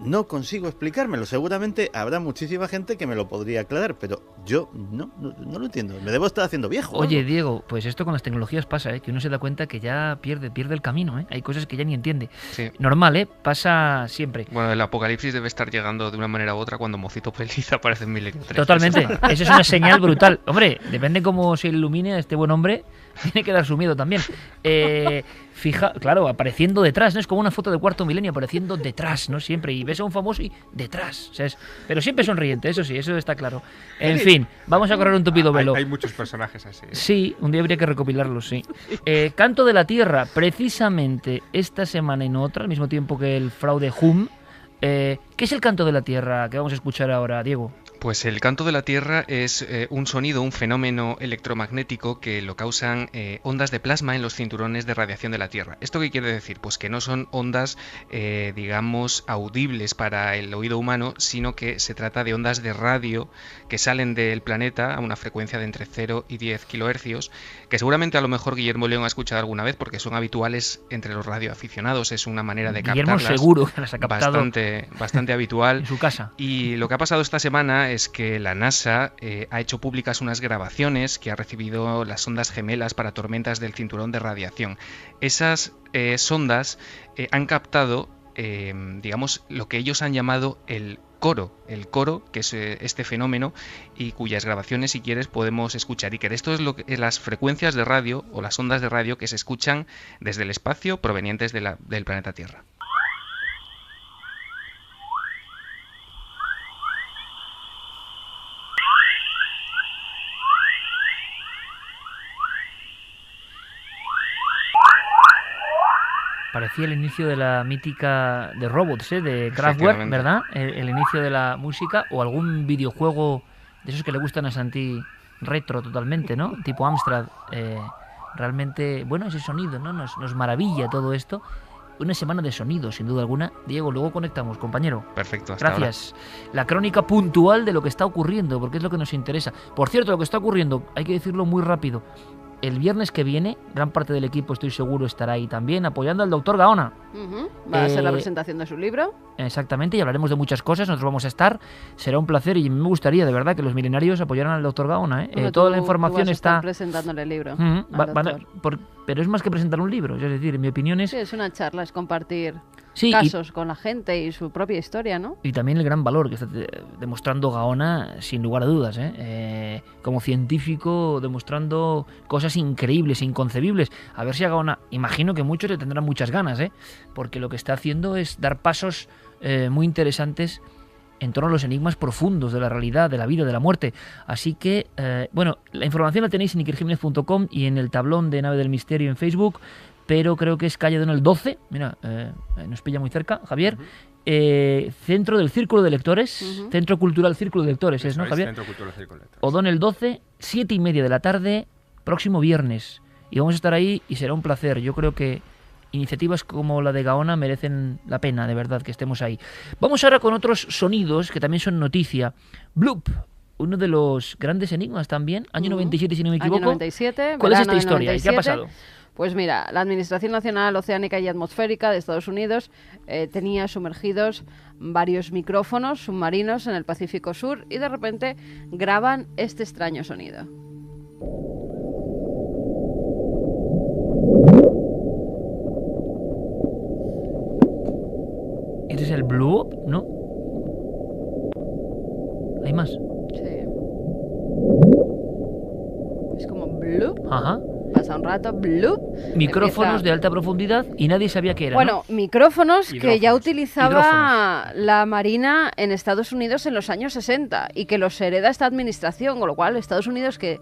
C: no consigo explicármelo. Seguramente habrá muchísima gente que me lo podría aclarar, pero yo no lo entiendo. Me debo estar haciendo viejo.
A: Oye, Diego, pues esto con las tecnologías pasa, que uno se da cuenta que ya pierde el camino, Hay cosas que ya ni entiende.
M: Sí.
A: Normal, pasa siempre.
M: Bueno, el apocalipsis debe estar llegando de una manera u otra cuando Mocito Feliz aparece en Milenio 3.
A: Totalmente, eso es una señal brutal. Hombre, depende cómo se ilumine a este buen hombre, tiene que dar su miedo también. Claro, apareciendo detrás, ¿no? Es como una foto de Cuarto Milenio apareciendo detrás, ¿no? Siempre, y ves a un famoso y detrás, ¿sabes? Pero siempre sonriente, eso sí, eso está claro. En fin, vamos a correr un tupido velo.
F: Hay muchos personajes así.
A: Sí, un día habría que recopilarlos, sí. Canto de la Tierra, precisamente esta semana y no otra, al mismo tiempo que el fraude Hum. ¿Qué es el Canto de la Tierra que vamos a escuchar ahora, Diego?
M: Pues el canto de la Tierra es un sonido, un fenómeno electromagnético que lo causan ondas de plasma en los cinturones de radiación de la Tierra. ¿Esto qué quiere decir? Pues que no son ondas, digamos, audibles para el oído humano, sino que se trata de ondas de radio que salen del planeta a una frecuencia de entre 0 y 10 kilohercios, que seguramente a lo mejor Guillermo León ha escuchado alguna vez porque son habituales entre los radioaficionados. Es una manera de
A: Guillermo
M: captarlas
A: seguro que las ha captado
M: bastante habitual
A: en su casa.
M: Y lo que ha pasado esta semana es que la NASA ha hecho públicas unas grabaciones que ha recibido las sondas gemelas para tormentas del cinturón de radiación. Esas sondas han captado, digamos, lo que ellos han llamado el coro, que es este fenómeno y cuyas grabaciones, si quieres, podemos escuchar. Y que esto es las frecuencias de radio o las ondas de radio que se escuchan desde el espacio provenientes del planeta Tierra.
A: Parecía el inicio de la mítica de Robots, de Kraftwerk, ¿verdad? El inicio de la música, o algún videojuego de esos que le gustan a Santi, retro totalmente, ¿no? Tipo Amstrad. Realmente, bueno, ese sonido, ¿no? Nos maravilla todo esto. Una semana de sonido, sin duda alguna. Diego, luego conectamos, compañero.
M: Perfecto, hasta
A: gracias. Ahora. La crónica puntual de lo que está ocurriendo, porque es lo que nos interesa. Por cierto, lo que está ocurriendo, hay que decirlo muy rápido. El viernes que viene, gran parte del equipo, estoy seguro, estará ahí también apoyando al doctor Gaona.
B: Va a ser la presentación de su libro.
A: Exactamente, y hablaremos de muchas cosas, nosotros vamos a estar. Será un placer y me gustaría, de verdad, que los milenarios apoyaran al doctor Gaona.
B: Bueno,
A: toda la información
B: tú vas a
A: está...
B: presentándole el libro.
A: Pero es más que presentar un libro, es decir, en mi opinión es...
B: Sí, es una charla, es compartir casos con la gente y su propia historia, ¿no?
A: Y también el gran valor que está demostrando Gaona, sin lugar a dudas, como científico, demostrando cosas increíbles, inconcebibles. A ver si a Gaona, imagino que muchos le tendrán muchas ganas, porque lo que está haciendo es dar pasos muy interesantes en torno a los enigmas profundos de la realidad, de la vida, de la muerte. Así que, bueno, la información la tenéis en ikerjimenez.com y en el tablón de Nave del Misterio en Facebook, pero creo que es calle Donel 12, mira, nos pilla muy cerca, Javier, centro del Círculo de Lectores, Centro Cultural Círculo de Lectores, ¿no, Javier?
F: Centro Cultural Círculo de Lectores.
A: O'Donnell 12, 7:30 de la tarde, próximo viernes. Y vamos a estar ahí y será un placer. Yo creo que iniciativas como la de Gaona merecen la pena, de verdad, que estemos ahí. Vamos ahora con otros sonidos que también son noticia. Bloop, uno de los grandes enigmas también, año 97 si no me equivoco.
B: Año 97,
A: ¿Cuál es esta historia? ¿Y qué ha pasado?
B: Pues mira, la Administración Nacional Oceánica y Atmosférica de Estados Unidos tenía sumergidos varios micrófonos submarinos en el Pacífico Sur y de repente graban este extraño sonido.
A: ¿Este es el bloop, no? ¿Hay más?
B: Sí. Es como bloop.
A: Ajá.
B: Pasa un rato, bloop.
A: Micrófonos de alta profundidad y nadie sabía qué era.
B: Bueno,
A: ¿no?
B: Micrófonos que ya utilizaba la Marina en Estados Unidos en los años 60 y que los hereda esta administración, con lo cual Estados Unidos, que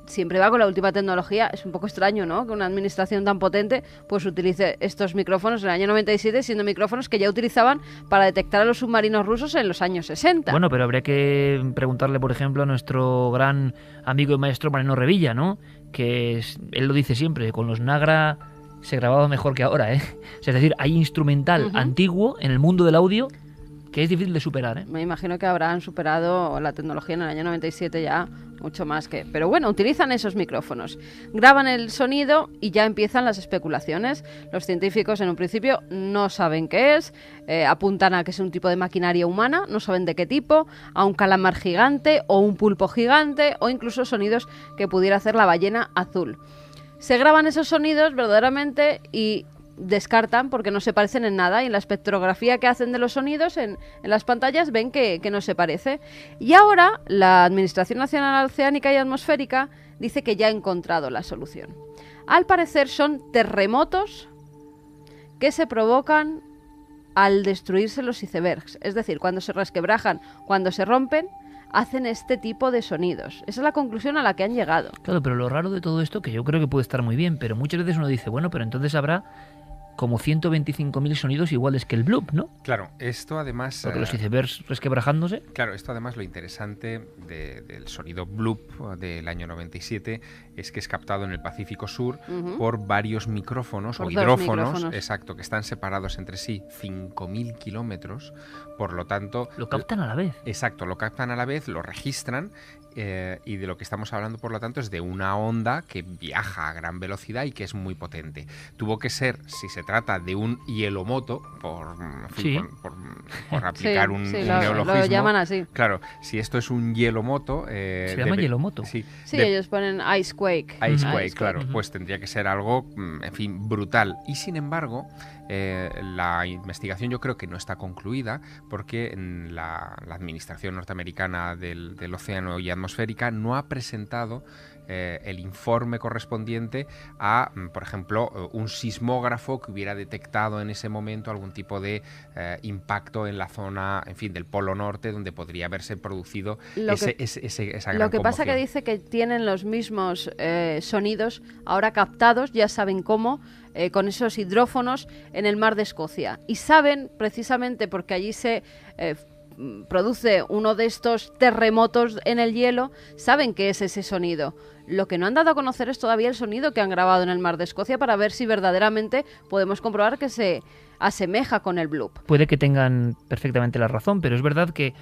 B: siempre va con la última tecnología, es un poco extraño, ¿no? Que una administración tan potente pues utilice estos micrófonos en el año 97, siendo micrófonos que ya utilizaban para detectar a los submarinos rusos en los años 60.
A: Bueno, pero habría que preguntarle, por ejemplo, a nuestro gran amigo y maestro Mariano Revilla, ¿no? Que él lo dice siempre, con los Nagra se grababa mejor que ahora, Es decir, hay instrumental antiguo en el mundo del audio que es difícil de superar,
B: Me imagino que habrán superado la tecnología en el año 97 ya mucho más que... Pero bueno, utilizan esos micrófonos, graban el sonido y ya empiezan las especulaciones. Los científicos en un principio no saben qué es, apuntan a que es un tipo de maquinaria humana, no saben de qué tipo, a un calamar gigante o un pulpo gigante o incluso sonidos que pudiera hacer la ballena azul. Se graban esos sonidos verdaderamente y descartan porque no se parecen en nada, y en la espectrografía que hacen de los sonidos en las pantallas ven que no se parece. Y ahora la Administración Nacional Oceánica y Atmosférica dice que ya ha encontrado la solución. Al parecer son terremotos que se provocan al destruirse los icebergs, es decir, cuando se resquebrajan, cuando se rompen, hacen este tipo de sonidos. Esa es la conclusión a la que han llegado.
A: Claro, pero lo raro de todo esto, que yo creo que puede estar muy bien, pero muchas veces uno dice, bueno, pero entonces habrá como 125.000 sonidos iguales que el bloop, ¿no?
F: Claro, esto además...
A: Porque los icebergs resquebrajándose.
F: Claro, esto además lo interesante del sonido bloop del año 97 es que es captado en el Pacífico Sur por varios micrófonos o hidrófonos, exacto, que están separados entre sí 5.000 kilómetros, por lo tanto...
A: Lo captan a la vez.
F: Exacto, lo captan a la vez, lo registran. Y de lo que estamos hablando, por lo tanto, es de una onda que viaja a gran velocidad y que es muy potente. Tuvo que ser, si se trata de un hielomoto, por aplicar un neologismo.
B: Lo llaman así.
F: Claro, si esto es un hielomoto...
A: ¿Se llama hielomoto?
B: Sí, ellos ponen Icequake.
F: Icequake, claro. Pues tendría que ser algo, en fin, brutal. Y sin embargo... la investigación yo creo que no está concluida porque la Administración Norteamericana del Océano y Atmosférica no ha presentado el informe correspondiente a, por ejemplo, un sismógrafo que hubiera detectado en ese momento algún tipo de impacto en la zona, en fin, del Polo Norte, donde podría haberse producido esa gran
B: Lo que pasa
F: conmoción.
B: que dice que tienen los mismos sonidos ahora captados, ya saben cómo, con esos hidrófonos en el mar de Escocia. Y saben, precisamente porque allí se produce uno de estos terremotos en el hielo, saben que es ese sonido. Lo que no han dado a conocer es todavía el sonido que han grabado en el mar de Escocia para ver si verdaderamente podemos comprobar que se asemeja con el bloop.
A: Puede que tengan perfectamente la razón, pero es verdad que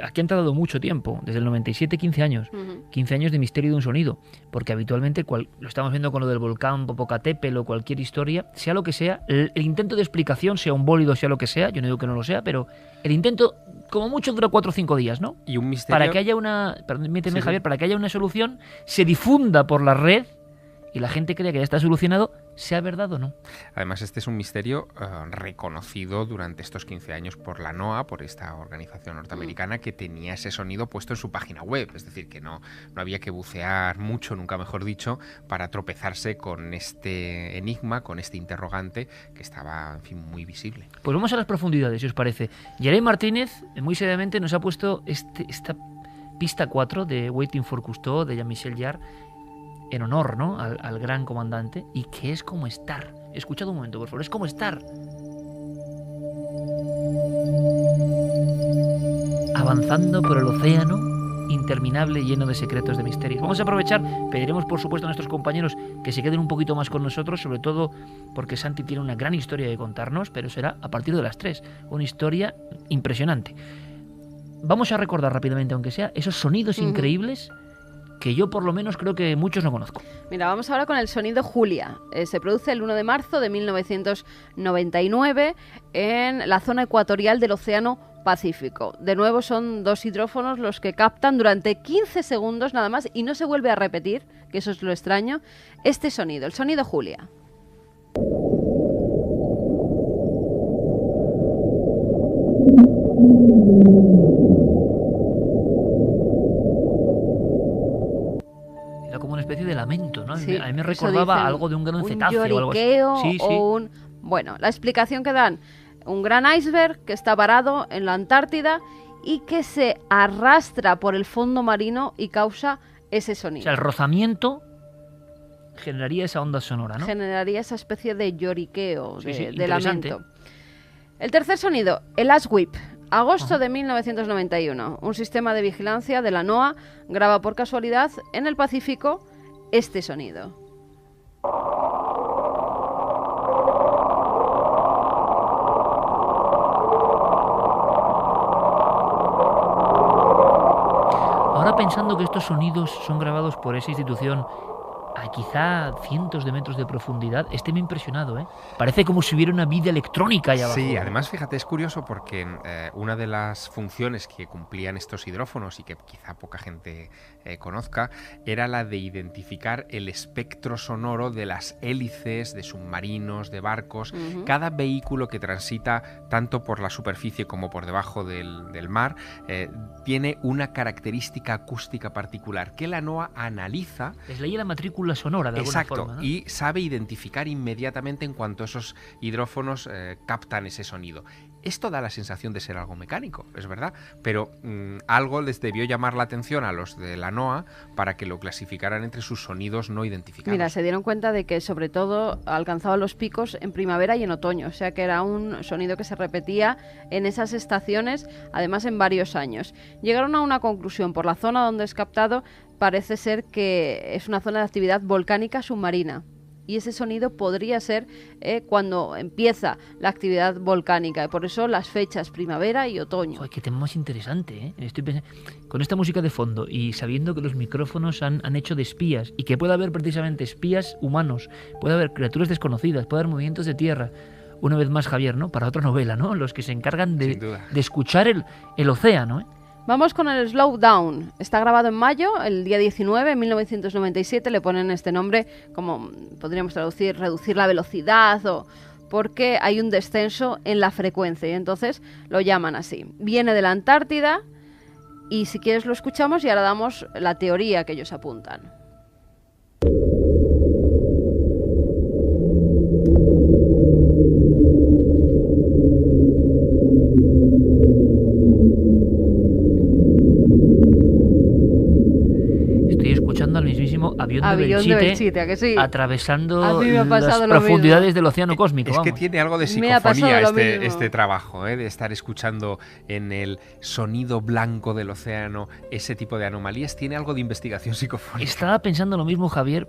A: aquí han tardado mucho tiempo, desde el 97, 15 años. 15 años de misterio de un sonido, porque habitualmente, lo estamos viendo con lo del volcán Popocatépetl o cualquier historia, sea lo que sea, el intento de explicación, sea un bólido, sea lo que sea, yo no digo que no lo sea, pero el intento, como mucho, dura 4 o 5 días, ¿no?
F: Y un misterio...
A: Para que haya permíteme, Javier, para que haya una solución, se difunda por la red y la gente crea que ya está solucionado, sea verdad o no.
F: Además, este es un misterio reconocido durante estos 15 años por la NOAA, por esta organización norteamericana que tenía ese sonido puesto en su página web. Es decir, que no había que bucear mucho, nunca mejor dicho, para tropezarse con este enigma, con este interrogante que estaba, en fin, muy visible.
A: Pues vamos a las profundidades, si os parece. Yerey Martínez, muy seriamente, nos ha puesto esta pista 4 de Waiting for Cousteau, de Jean-Michel Jarre, en honor, ¿no?, al gran comandante, y que es como estar. Escuchad un momento, por favor, es como estar avanzando por el océano interminable lleno de secretos, de misterios. Vamos a aprovechar, pediremos por supuesto a nuestros compañeros que se queden un poquito más con nosotros, sobre todo porque Santi tiene una gran historia que contarnos, pero será a partir de las 3, una historia impresionante. Vamos a recordar rápidamente, aunque sea, esos sonidos increíbles que yo por lo menos creo que muchos no conozco.
B: Mira, vamos ahora con el sonido Julia. Se produce el 1 de marzo de 1999 en la zona ecuatorial del Océano Pacífico. De nuevo son 2 hidrófonos los que captan durante 15 segundos nada más y no se vuelve a repetir, que eso es lo extraño, este sonido, el sonido Julia.
A: Como una especie de lamento, ¿no?
B: Sí,
A: a mí me recordaba algo de un gran cetáceo o algo así.
B: Sí, o un... Bueno, la explicación que dan, un gran iceberg que está varado en la Antártida y que se arrastra por el fondo marino y causa ese sonido.
A: O sea, el rozamiento generaría esa onda sonora, ¿no?
B: Generaría esa especie de lloriqueo, de lamento. El tercer sonido, el Ash Whip. Agosto de 1991, un sistema de vigilancia de la NOAA graba por casualidad en el Pacífico este sonido.
A: Ahora pensando que estos sonidos son grabados por esa institución a quizá cientos de metros de profundidad, me ha impresionado, ¿eh? Parece como si hubiera una vida electrónica allá abajo.
F: Sí, además, fíjate, es curioso porque una de las funciones que cumplían estos hidrófonos y que quizá poca gente conozca, era la de identificar el espectro sonoro de las hélices, de submarinos, de barcos. Cada vehículo que transita tanto por la superficie como por debajo del mar tiene una característica acústica particular que la NOAA analiza.
A: Les leía la matrícula sonora de alguna forma, ¿no?
F: Y sabe identificar inmediatamente en cuanto esos hidrófonos captan ese sonido. Esto da la sensación de ser algo mecánico, es verdad, pero algo les debió llamar la atención a los de la NOAA para que lo clasificaran entre sus sonidos no identificados.
B: Mira, se dieron cuenta de que sobre todo alcanzaba los picos en primavera y en otoño, o sea que era un sonido que se repetía en esas estaciones, además en varios años. Llegaron a una conclusión: por la zona donde es captado parece ser que es una zona de actividad volcánica submarina. Y ese sonido podría ser cuando empieza la actividad volcánica. Y por eso las fechas primavera y otoño.
A: Joder, qué tema más interesante, ¿eh? Estoy pensando, con esta música de fondo y sabiendo que los micrófonos han hecho de espías y que puede haber precisamente espías humanos, puede haber criaturas desconocidas, puede haber movimientos de tierra. Una vez más, Javier, ¿no? Para otra novela, ¿no? Los que se encargan de escuchar el océano, ¿eh?
B: Vamos con el Slow Down. Está grabado en mayo, el día 19, en 1997. Le ponen este nombre, como podríamos traducir, reducir la velocidad, o porque hay un descenso en la frecuencia, y entonces lo llaman así. Viene de la Antártida, y si quieres lo escuchamos y ahora damos la teoría que ellos apuntan.
A: Al mismísimo avión de Belchite,
B: ¿a que sí?
A: Atravesando las profundidades del océano cósmico.
F: Es que tiene algo de psicofonía este trabajo, de estar escuchando en el sonido blanco del océano ese tipo de anomalías. Tiene algo de investigación psicofónica.
A: Estaba pensando lo mismo, Javier,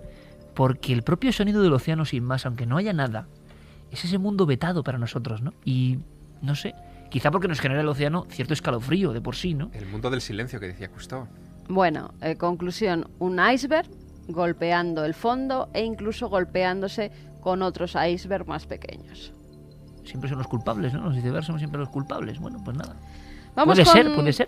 A: porque el propio sonido del océano, sin más, aunque no haya nada, es ese mundo vetado para nosotros, ¿no? Y no sé, quizá porque nos genera el océano cierto escalofrío de por sí, ¿no?
F: El mundo del silencio que decía Cousteau.
B: Bueno, conclusión, un iceberg golpeando el fondo e incluso golpeándose con otros icebergs más pequeños.
A: Siempre son los culpables, ¿no? Los icebergs son siempre los culpables. Bueno, pues nada.
B: Puede
A: ser.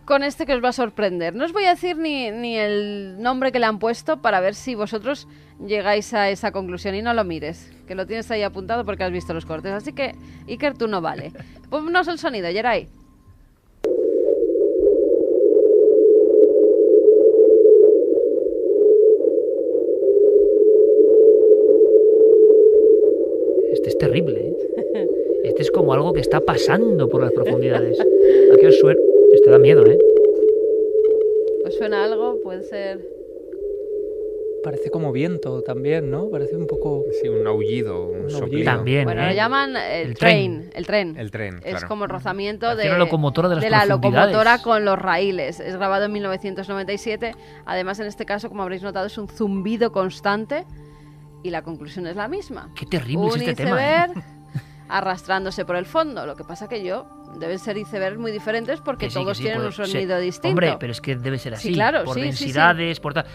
B: Con este que os va a sorprender. No os voy a decir ni el nombre que le han puesto para ver si vosotros llegáis a esa conclusión, y no lo mires, que lo tienes ahí apuntado porque has visto los cortes. Así que, Iker, tú no vale. Ponnos el sonido, Geray.
A: Es terrible, ¿eh? Este es como algo que está pasando por las profundidades. ¿A qué os suena? Este da miedo, ¿eh?
B: ¿Os suena algo? Puede ser...
D: Parece como viento también, ¿no? Parece un poco...
F: Sí, un aullido, un soplido.
A: También,
B: bueno, lo llaman el tren. El tren,
F: claro.
B: Es como el rozamiento de
A: la locomotora de las
B: locomotora con los raíles. Es grabado en 1997. Además, en este caso, como habréis notado, es un zumbido constante. Y la conclusión es la misma.
A: Qué terrible es este tema.
B: Un iceberg arrastrándose por el fondo. Lo que pasa que deben ser icebergs muy diferentes porque todos tienen un sonido distinto.
A: Hombre, pero es que debe ser así.
B: Sí, claro,
A: por densidades, por tal.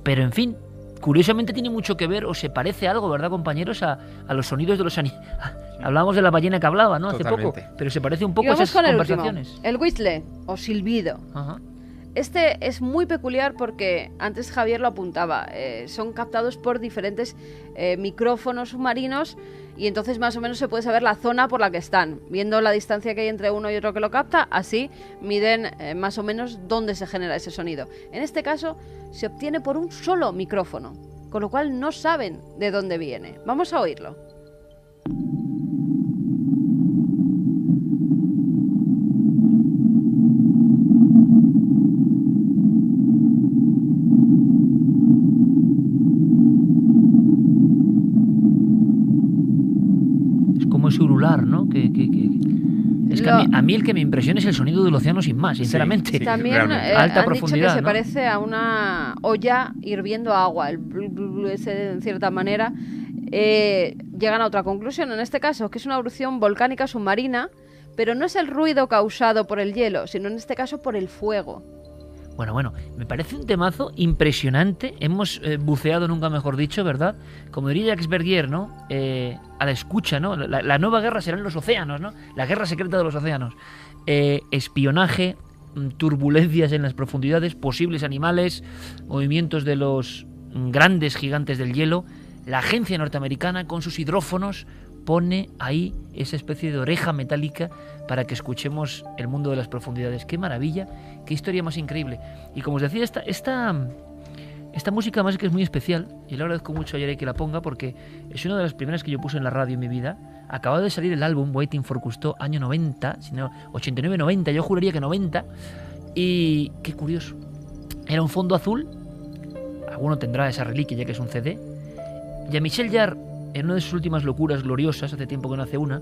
A: Pero en fin, curiosamente tiene mucho que ver, o se parece algo, ¿verdad, compañeros? A los sonidos de los animales. Hablábamos de la ballena que hablaba, ¿no?
F: Totalmente.
A: Hace poco. Pero se parece un poco a esas conversaciones.
B: El whistle o silbido.
A: Ajá.
B: Este es muy peculiar porque antes Javier lo apuntaba, son captados por diferentes micrófonos submarinos, y entonces más o menos se puede saber la zona por la que están. Viendo la distancia que hay entre uno y otro que lo capta, así miden más o menos dónde se genera ese sonido. En este caso se obtiene por un solo micrófono, con lo cual no saben de dónde viene. Vamos a oírlo.
A: Ese ulular, ¿no? Es que a mí el que me impresiona es el sonido del océano, sin más, sinceramente.
B: Sí, también
A: alta
B: han
A: profundidad,
B: dicho que se
A: ¿no?
B: parece a una olla hirviendo agua, el blu, blu, blu ese, en cierta manera. Llegan a otra conclusión, en este caso, que es una erupción volcánica submarina, pero no es el ruido causado por el hielo, sino en este caso por el fuego.
A: Bueno, me parece un temazo impresionante. Hemos buceado, nunca mejor dicho, ¿verdad? Como diría Jacques Bergier, ¿no? A la escucha, ¿no? La nueva guerra será en los océanos, ¿no? La guerra secreta de los océanos. Espionaje, turbulencias en las profundidades, posibles animales, movimientos de los grandes gigantes del hielo. La agencia norteamericana, con sus hidrófonos, pone ahí esa especie de oreja metálica para que escuchemos el mundo de las profundidades. ¡Qué maravilla! ¡Qué historia más increíble! Y como os decía, esta Esta música más que es muy especial, y le agradezco mucho a Yare que la ponga porque es una de las primeras que yo puse en la radio en mi vida. Acababa de salir el álbum Waiting for Cousteau, año 90, sino 89-90, yo juraría que 90, y qué curioso. Era un fondo azul, alguno tendrá esa reliquia ya que es un CD, y a Michel Jarre, en una de sus últimas locuras gloriosas, hace tiempo que no hace una,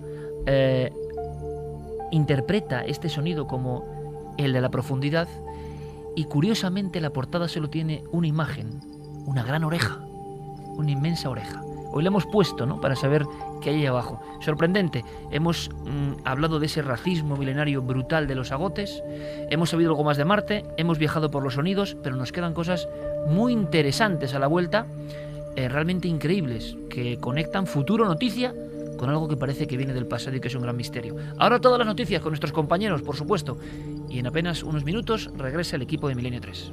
A: interpreta este sonido como el de la profundidad. Y curiosamente la portada solo tiene una imagen, una gran oreja, una inmensa oreja. Hoy la hemos puesto, ¿no?, para saber qué hay ahí abajo. Sorprendente, hemos hablado de ese racismo milenario brutal de los agotes, hemos sabido algo más de Marte, hemos viajado por los sonidos, pero nos quedan cosas muy interesantes a la vuelta, realmente increíbles, que conectan futuro noticia con algo que parece que viene del pasado y que es un gran misterio. Ahora todas las noticias con nuestros compañeros, por supuesto, y en apenas unos minutos regresa el equipo de Milenio 3.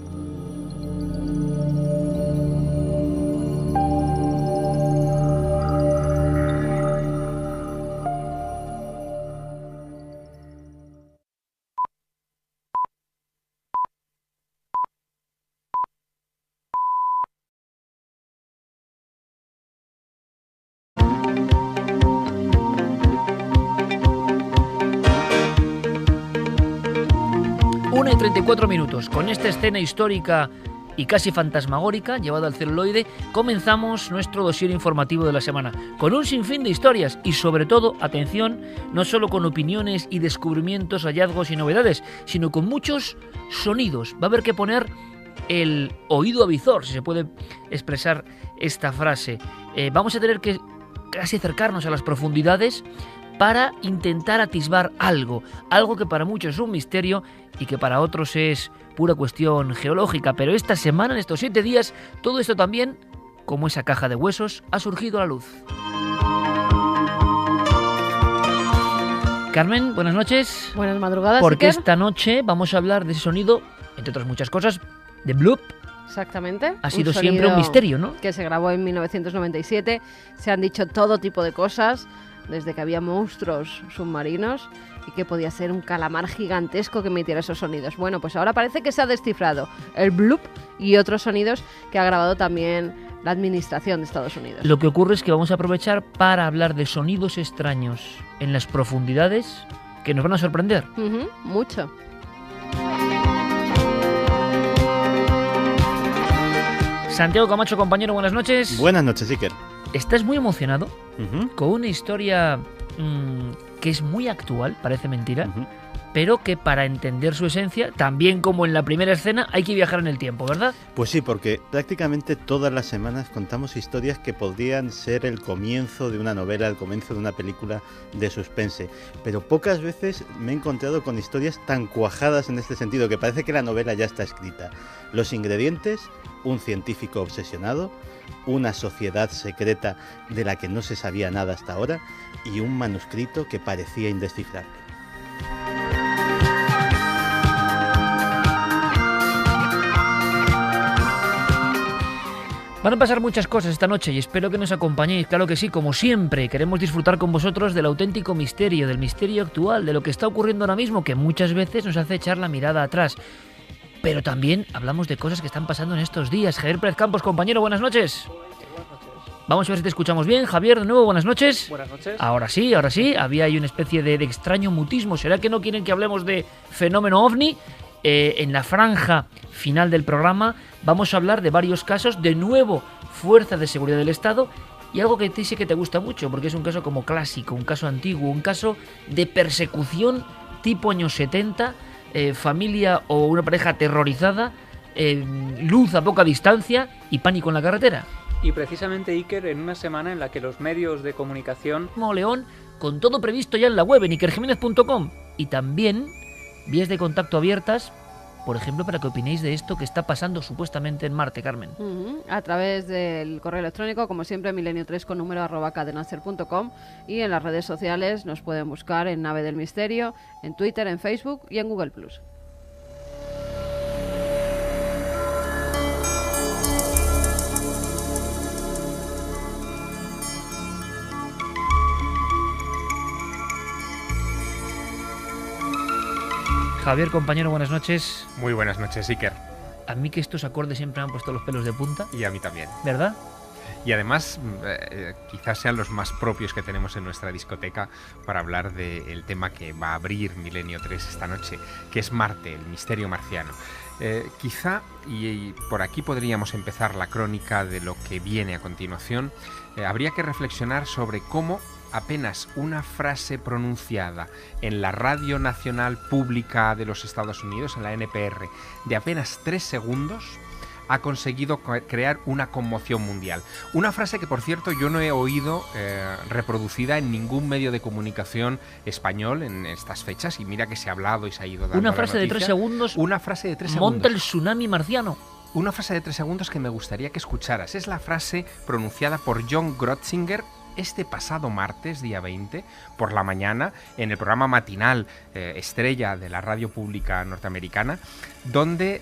A: Y 34 minutos. Con esta escena histórica y casi fantasmagórica llevada al celuloide, comenzamos nuestro dossier informativo de la semana, con un sinfín de historias y sobre todo, atención, no solo con opiniones y descubrimientos, hallazgos y novedades, sino con muchos sonidos. Va a haber que poner el oído avizor, si se puede expresar esta frase. Vamos a tener que casi acercarnos a las profundidades para intentar atisbar algo que para muchos es un misterio y que para otros es pura cuestión geológica. Pero esta semana, en estos 7 días, todo esto también, como esa caja de huesos, ha surgido a la luz. Carmen, buenas noches.
B: Buenas madrugadas.
A: Porque
B: Iker.
A: esta noche vamos a hablar de ese sonido, entre otras muchas cosas, de bloop.
B: Exactamente.
A: Ha sido siempre un misterio, ¿no?
B: Que se grabó en 1997. Se han dicho todo tipo de cosas, desde que había monstruos submarinos y que podía ser un calamar gigantesco que emitiera esos sonidos. Bueno, pues ahora parece que se ha descifrado el bloop y otros sonidos que ha grabado también la administración de Estados Unidos.
A: Lo que ocurre es que vamos a aprovechar para hablar de sonidos extraños en las profundidades que nos van a sorprender.
B: Mucho.
A: Santiago Camacho, compañero, buenas noches.
C: Buenas noches, Iker.
A: Estás muy emocionado con una historia que es muy actual, parece mentira, pero que para entender su esencia, también como en la primera escena, hay que viajar en el tiempo, ¿verdad?
C: Pues sí, porque prácticamente todas las semanas contamos historias que podrían ser el comienzo de una novela, el comienzo de una película de suspense. Pero pocas veces me he encontrado con historias tan cuajadas en este sentido, que parece que la novela ya está escrita. Los ingredientes: un científico obsesionado, una sociedad secreta de la que no se sabía nada hasta ahora y un manuscrito que parecía indescifrable.
A: Van a pasar muchas cosas esta noche y espero que nos acompañéis. Claro que sí, como siempre, queremos disfrutar con vosotros del auténtico misterio, del misterio actual, de lo que está ocurriendo ahora mismo, que muchas veces nos hace echar la mirada atrás. Pero también hablamos de cosas que están pasando en estos días. Javier Pérez Campos, compañero, buenas noches. Vamos a ver si te escuchamos bien. Javier, de nuevo, buenas noches.
D: Buenas noches.
A: Ahora sí. Había ahí una especie de extraño mutismo. ¿Será que no quieren que hablemos de fenómeno ovni? En la franja final del programa vamos a hablar de varios casos. De nuevo, fuerzas de seguridad del Estado. Y algo que a ti sí que te gusta mucho, porque es un caso como clásico, un caso antiguo, un caso de persecución tipo años 70, familia o una pareja aterrorizada, luz a poca distancia y pánico en la carretera.
D: Y precisamente, Iker, en una semana en la que los medios de comunicación...
A: León, con todo previsto ya en la web, en ikerjimenez.com. Y también vías de contacto abiertas, por ejemplo, para que opinéis de esto que está pasando supuestamente en Marte, Carmen.
B: A través del correo electrónico, como siempre, milenio3@cadenaser.com, y en las redes sociales nos pueden buscar en Nave del Misterio, en Twitter, en Facebook y en Google+.
A: Javier, compañero, buenas noches.
F: Muy buenas noches, Iker.
A: A mí que estos acordes siempre me han puesto los pelos de punta.
F: Y a mí también.
A: ¿Verdad?
F: Y además, quizás sean los más propios que tenemos en nuestra discoteca para hablar del tema que va a abrir Milenio 3 esta noche, que es Marte, el misterio marciano. Quizá, y por aquí podríamos empezar la crónica de lo que viene a continuación, habría que reflexionar sobre cómo apenas una frase pronunciada en la Radio Nacional Pública de los Estados Unidos, en la NPR, de apenas 3 segundos, ha conseguido crear una conmoción mundial. Una frase que, por cierto, yo no he oído reproducida en ningún medio de comunicación español en estas fechas, y mira que se ha hablado y se ha ido dando
A: una frase de 3 segundos.
F: Una frase de 3 segundos.
A: Monta el tsunami marciano.
F: Una frase de 3 segundos que me gustaría que escucharas. Es la frase pronunciada por John Grotzinger este pasado martes, día 20, por la mañana, en el programa matinal estrella de la radio pública norteamericana, donde,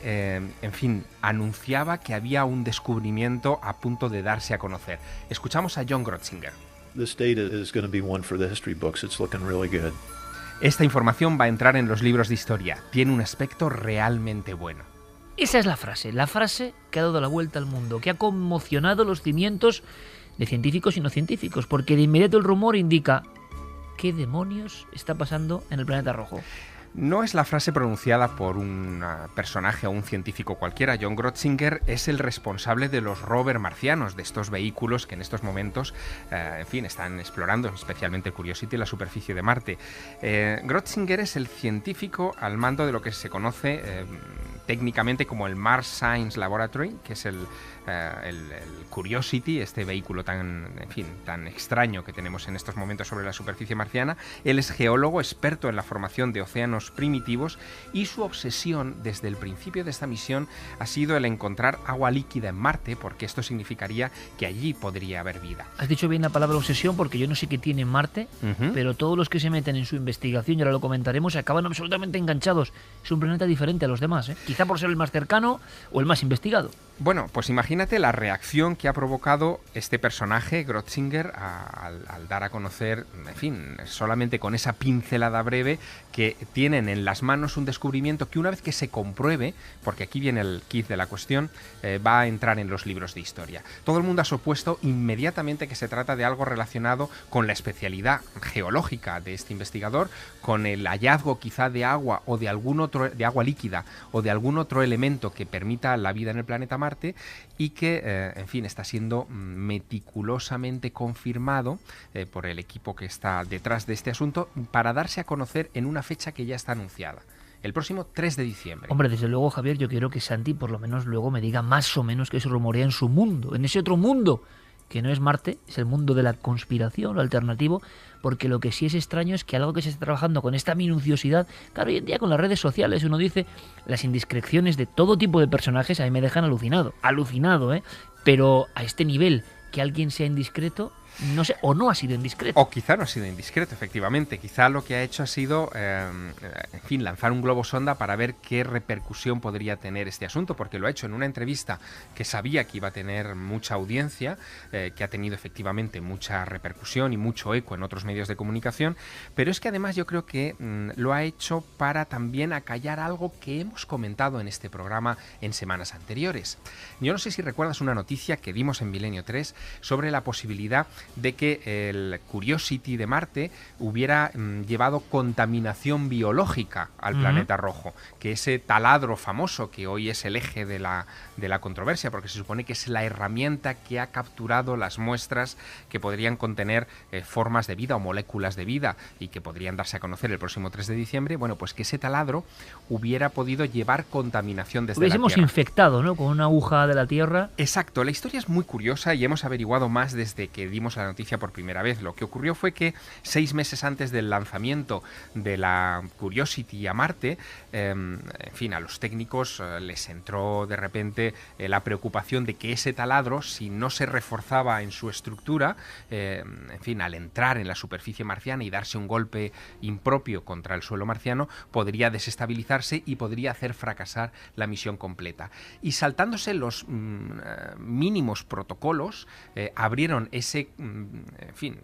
F: en fin, anunciaba que había un descubrimiento a punto de darse a conocer. Escuchamos a John Grotzinger. Esta información va a entrar en los libros de historia. Tiene un aspecto realmente bueno.
A: Esa es la frase que ha dado la vuelta al mundo, que ha conmocionado los cimientos de científicos y no científicos, porque de inmediato el rumor indica ¿qué demonios está pasando en el planeta rojo?
F: No es la frase pronunciada por un personaje o un científico cualquiera. John Grotzinger es el responsable de los rover marcianos, de estos vehículos que en estos momentos, en fin, están explorando, especialmente el Curiosity, la superficie de Marte. Grotzinger es el científico al mando de lo que se conoce técnicamente como el Mars Science Laboratory, que es el Curiosity, este vehículo tan extraño que tenemos en estos momentos sobre la superficie marciana. Él es geólogo, experto en la formación de océanos primitivos, y su obsesión desde el principio de esta misión ha sido el encontrar agua líquida en Marte, porque esto significaría que allí podría haber vida.
A: Has dicho bien la palabra obsesión, porque yo no sé qué tiene Marte, pero todos los que se meten en su investigación, y ahora lo comentaremos, acaban absolutamente enganchados. Es un planeta diferente a los demás, quizá por ser el más cercano o el más investigado.
F: Bueno, pues imagínate la reacción que ha provocado este personaje, Grotzinger, al dar a conocer, en fin, solamente con esa pincelada breve, que tienen en las manos un descubrimiento que, una vez que se compruebe, porque aquí viene el kit de la cuestión, va a entrar en los libros de historia. Todo el mundo ha supuesto inmediatamente que se trata de algo relacionado con la especialidad geológica de este investigador, con el hallazgo quizá de agua o de algún otro, de agua líquida o de algún otro elemento que permita la vida en el planeta Marte, y que, en fin, está siendo meticulosamente confirmado por el equipo que está detrás de este asunto, para darse a conocer en una fecha que ya está anunciada, el próximo 3 de diciembre.
A: Hombre, desde luego, Javier, yo quiero que Santi por lo menos luego me diga más o menos qué se rumorea en su mundo, en ese otro mundo que no es Marte, es el mundo de la conspiración, lo alternativo, porque lo que sí es extraño es que algo que se está trabajando con esta minuciosidad, claro, hoy en día con las redes sociales uno dice las indiscreciones de todo tipo de personajes, a mí me dejan alucinado, pero a este nivel, que alguien sea indiscreto, no sé, o no ha sido indiscreto.
F: O quizá no ha sido indiscreto, efectivamente. Quizá lo que ha hecho ha sido, en fin, lanzar un globo sonda para ver qué repercusión podría tener este asunto, porque lo ha hecho en una entrevista que sabía que iba a tener mucha audiencia, que ha tenido efectivamente mucha repercusión y mucho eco en otros medios de comunicación, pero es que además yo creo que lo ha hecho para también acallar algo que hemos comentado en este programa en semanas anteriores. Yo no sé si recuerdas una noticia que dimos en Milenio 3 sobre la posibilidad de que el Curiosity de Marte hubiera llevado contaminación biológica al planeta rojo, que ese taladro famoso que hoy es el eje de la controversia, porque se supone que es la herramienta que ha capturado las muestras que podrían contener formas de vida o moléculas de vida y que podrían darse a conocer el próximo 3 de diciembre, bueno, pues que ese taladro hubiera podido llevar contaminación desde la Tierra.
A: Hubiésemos infectado, ¿no?, con una aguja de la Tierra.
F: Exacto, la historia es muy curiosa y hemos averiguado más desde que dimos la noticia por primera vez. Lo que ocurrió fue que 6 meses antes del lanzamiento de la Curiosity a Marte, en fin, a los técnicos les entró de repente la preocupación de que ese taladro, si no se reforzaba en su estructura, en fin, al entrar en la superficie marciana y darse un golpe impropio contra el suelo marciano, podría desestabilizarse y podría hacer fracasar la misión completa. Y saltándose los mínimos protocolos, abrieron ese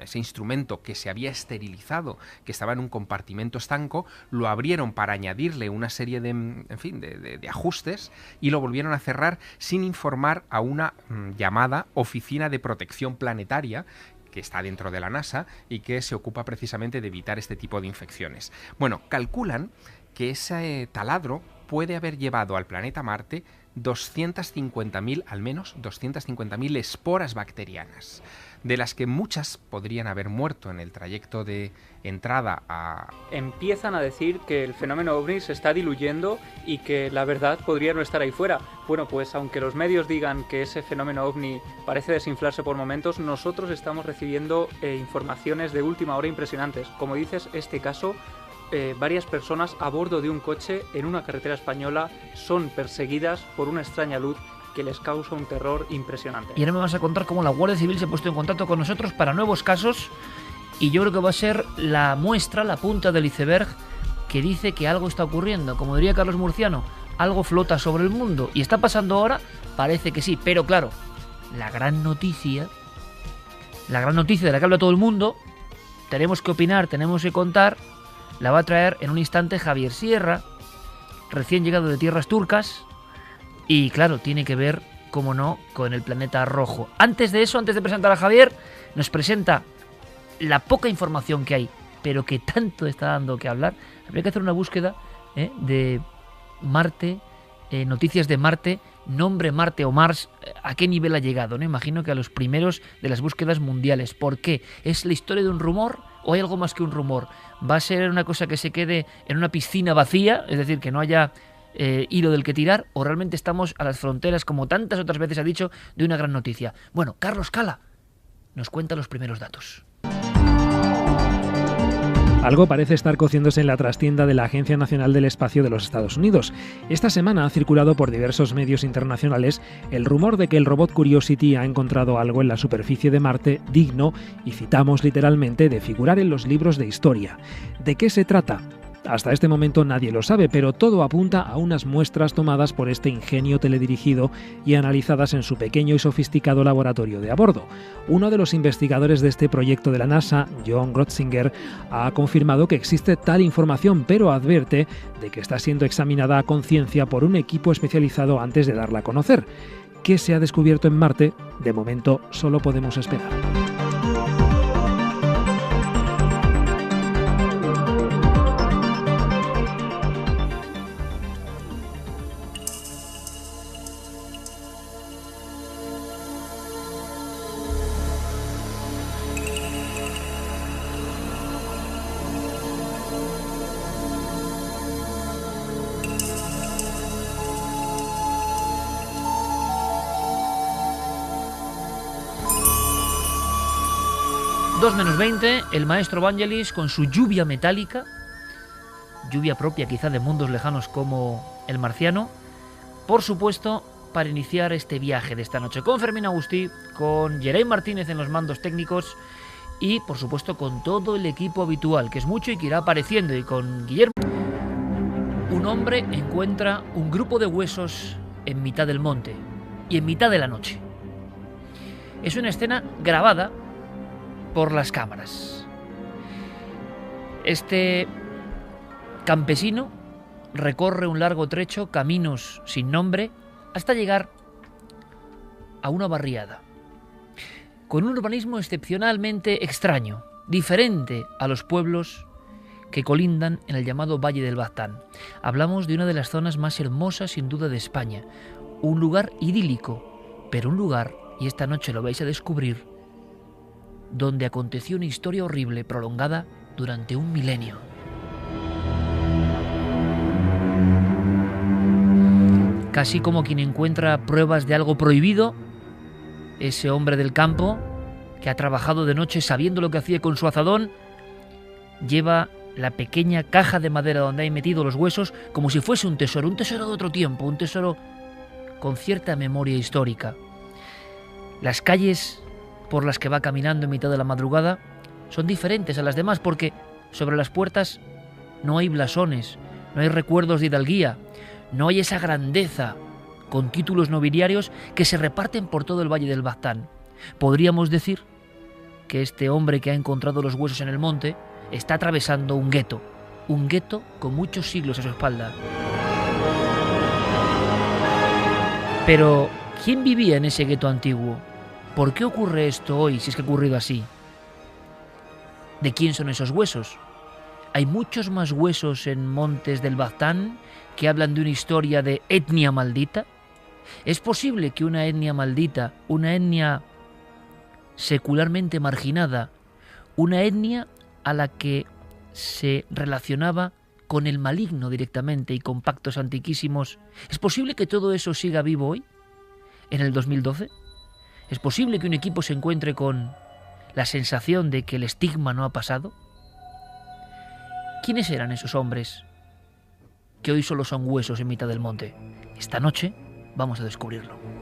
F: ese instrumento que se había esterilizado, que estaba en un compartimento estanco, lo abrieron para añadirle una serie de ajustes y lo volvieron a cerrar sin informar a una llamada Oficina de Protección Planetaria, que está dentro de la NASA y que se ocupa precisamente de evitar este tipo de infecciones. Bueno, calculan que ese taladro puede haber llevado al planeta Marte 250.000, al menos 250.000 esporas bacterianas, de las que muchas podrían haber muerto en el trayecto de entrada a...
D: Empiezan a decir que el fenómeno ovni se está diluyendo y que la verdad podría no estar ahí fuera. Bueno, pues aunque los medios digan que ese fenómeno ovni parece desinflarse por momentos, nosotros estamos recibiendo informaciones de última hora impresionantes. Como dices, este caso... varias personas a bordo de un coche en una carretera española son perseguidas por una extraña luz que les causa un terror impresionante.
A: Y ahora me vas a contar cómo la Guardia Civil se ha puesto en contacto con nosotros para nuevos casos, y yo creo que va a ser la muestra, la punta del iceberg, que dice que algo está ocurriendo. Como diría Carlos Murciano, algo flota sobre el mundo. ¿Y está pasando ahora? Parece que sí, pero claro, la gran noticia de la que habla todo el mundo, tenemos que opinar, tenemos que contar, la va a traer en un instante Javier Sierra, recién llegado de tierras turcas, y claro, tiene que ver, como no, con el planeta rojo. Antes de eso, antes de presentar a Javier, nos presenta la poca información que hay, pero que tanto está dando que hablar. Habría que hacer una búsqueda de Marte, noticias de Marte, nombre Marte o Mars, a qué nivel ha llegado, ¿no? Imagino que a los primeros de las búsquedas mundiales. ¿Por qué? ¿Es la historia de un rumor o hay algo más que un rumor? ¿Va a ser una cosa que se quede en una piscina vacía, es decir, que no haya hilo del que tirar, o realmente estamos a las fronteras, como tantas otras veces ha dicho, de una gran noticia? Bueno, Carlos Cala nos cuenta los primeros datos.
E: Algo parece estar cociéndose en la trastienda de la Agencia Nacional del Espacio de los Estados Unidos. Esta semana ha circulado por diversos medios internacionales el rumor de que el robot Curiosity ha encontrado algo en la superficie de Marte digno, y citamos literalmente, de figurar en los libros de historia. ¿De qué se trata? Hasta este momento nadie lo sabe, pero todo apunta a unas muestras tomadas por este ingenio teledirigido y analizadas en su pequeño y sofisticado laboratorio de a bordo. Uno de los investigadores de este proyecto de la NASA, John Grotzinger, ha confirmado que existe tal información, pero advierte de que está siendo examinada a conciencia por un equipo especializado antes de darla a conocer. ¿Qué se ha descubierto en Marte? De momento solo podemos esperar.
A: menos 20, el maestro Vangelis con su lluvia metálica, lluvia propia quizá de mundos lejanos como el marciano, por supuesto, para iniciar este viaje de esta noche con Fermín Agustí, con Geray Martínez en los mandos técnicos y, por supuesto, con todo el equipo habitual, que es mucho y que irá apareciendo, y con Guillermo. Un hombre encuentra un grupo de huesos en mitad del monte y en mitad de la noche. Es una escena grabada por las cámaras. Este campesino recorre un largo trecho, caminos sin nombre, hasta llegar a una barriada, con un urbanismo excepcionalmente extraño, diferente a los pueblos que colindan en el llamado Valle del Baztán. Hablamos de una de las zonas más hermosas sin duda de España, un lugar idílico, pero un lugar, y esta noche lo vais a descubrir, donde aconteció una historia horrible prolongada durante un milenio. Casi como quien encuentra pruebas de algo prohibido, ese hombre del campo que ha trabajado de noche sabiendo lo que hacía con su azadón, lleva la pequeña caja de madera donde hay metido los huesos como si fuese un tesoro de otro tiempo, un tesoro con cierta memoria histórica. Las calles por las que va caminando en mitad de la madrugada son diferentes a las demás, porque sobre las puertas no hay blasones, no hay recuerdos de hidalguía, no hay esa grandeza con títulos nobiliarios que se reparten por todo el Valle del Baztán. Podríamos decir que este hombre que ha encontrado los huesos en el monte está atravesando un gueto con muchos siglos a su espalda. Pero, ¿quién vivía en ese gueto antiguo? ¿Por qué ocurre esto hoy, si es que ha ocurrido así? ¿De quién son esos huesos? Hay muchos más huesos en montes del Baztán que hablan de una historia de etnia maldita. ¿Es posible que una etnia maldita, una etnia secularmente marginada, una etnia a la que se relacionaba con el maligno directamente y con pactos antiquísimos, es posible que todo eso siga vivo hoy, en el 2012? ¿Es posible que un equipo se encuentre con la sensación de que el estigma no ha pasado? ¿Quiénes eran esos hombres que hoy solo son huesos en mitad del monte? Esta noche vamos a descubrirlo.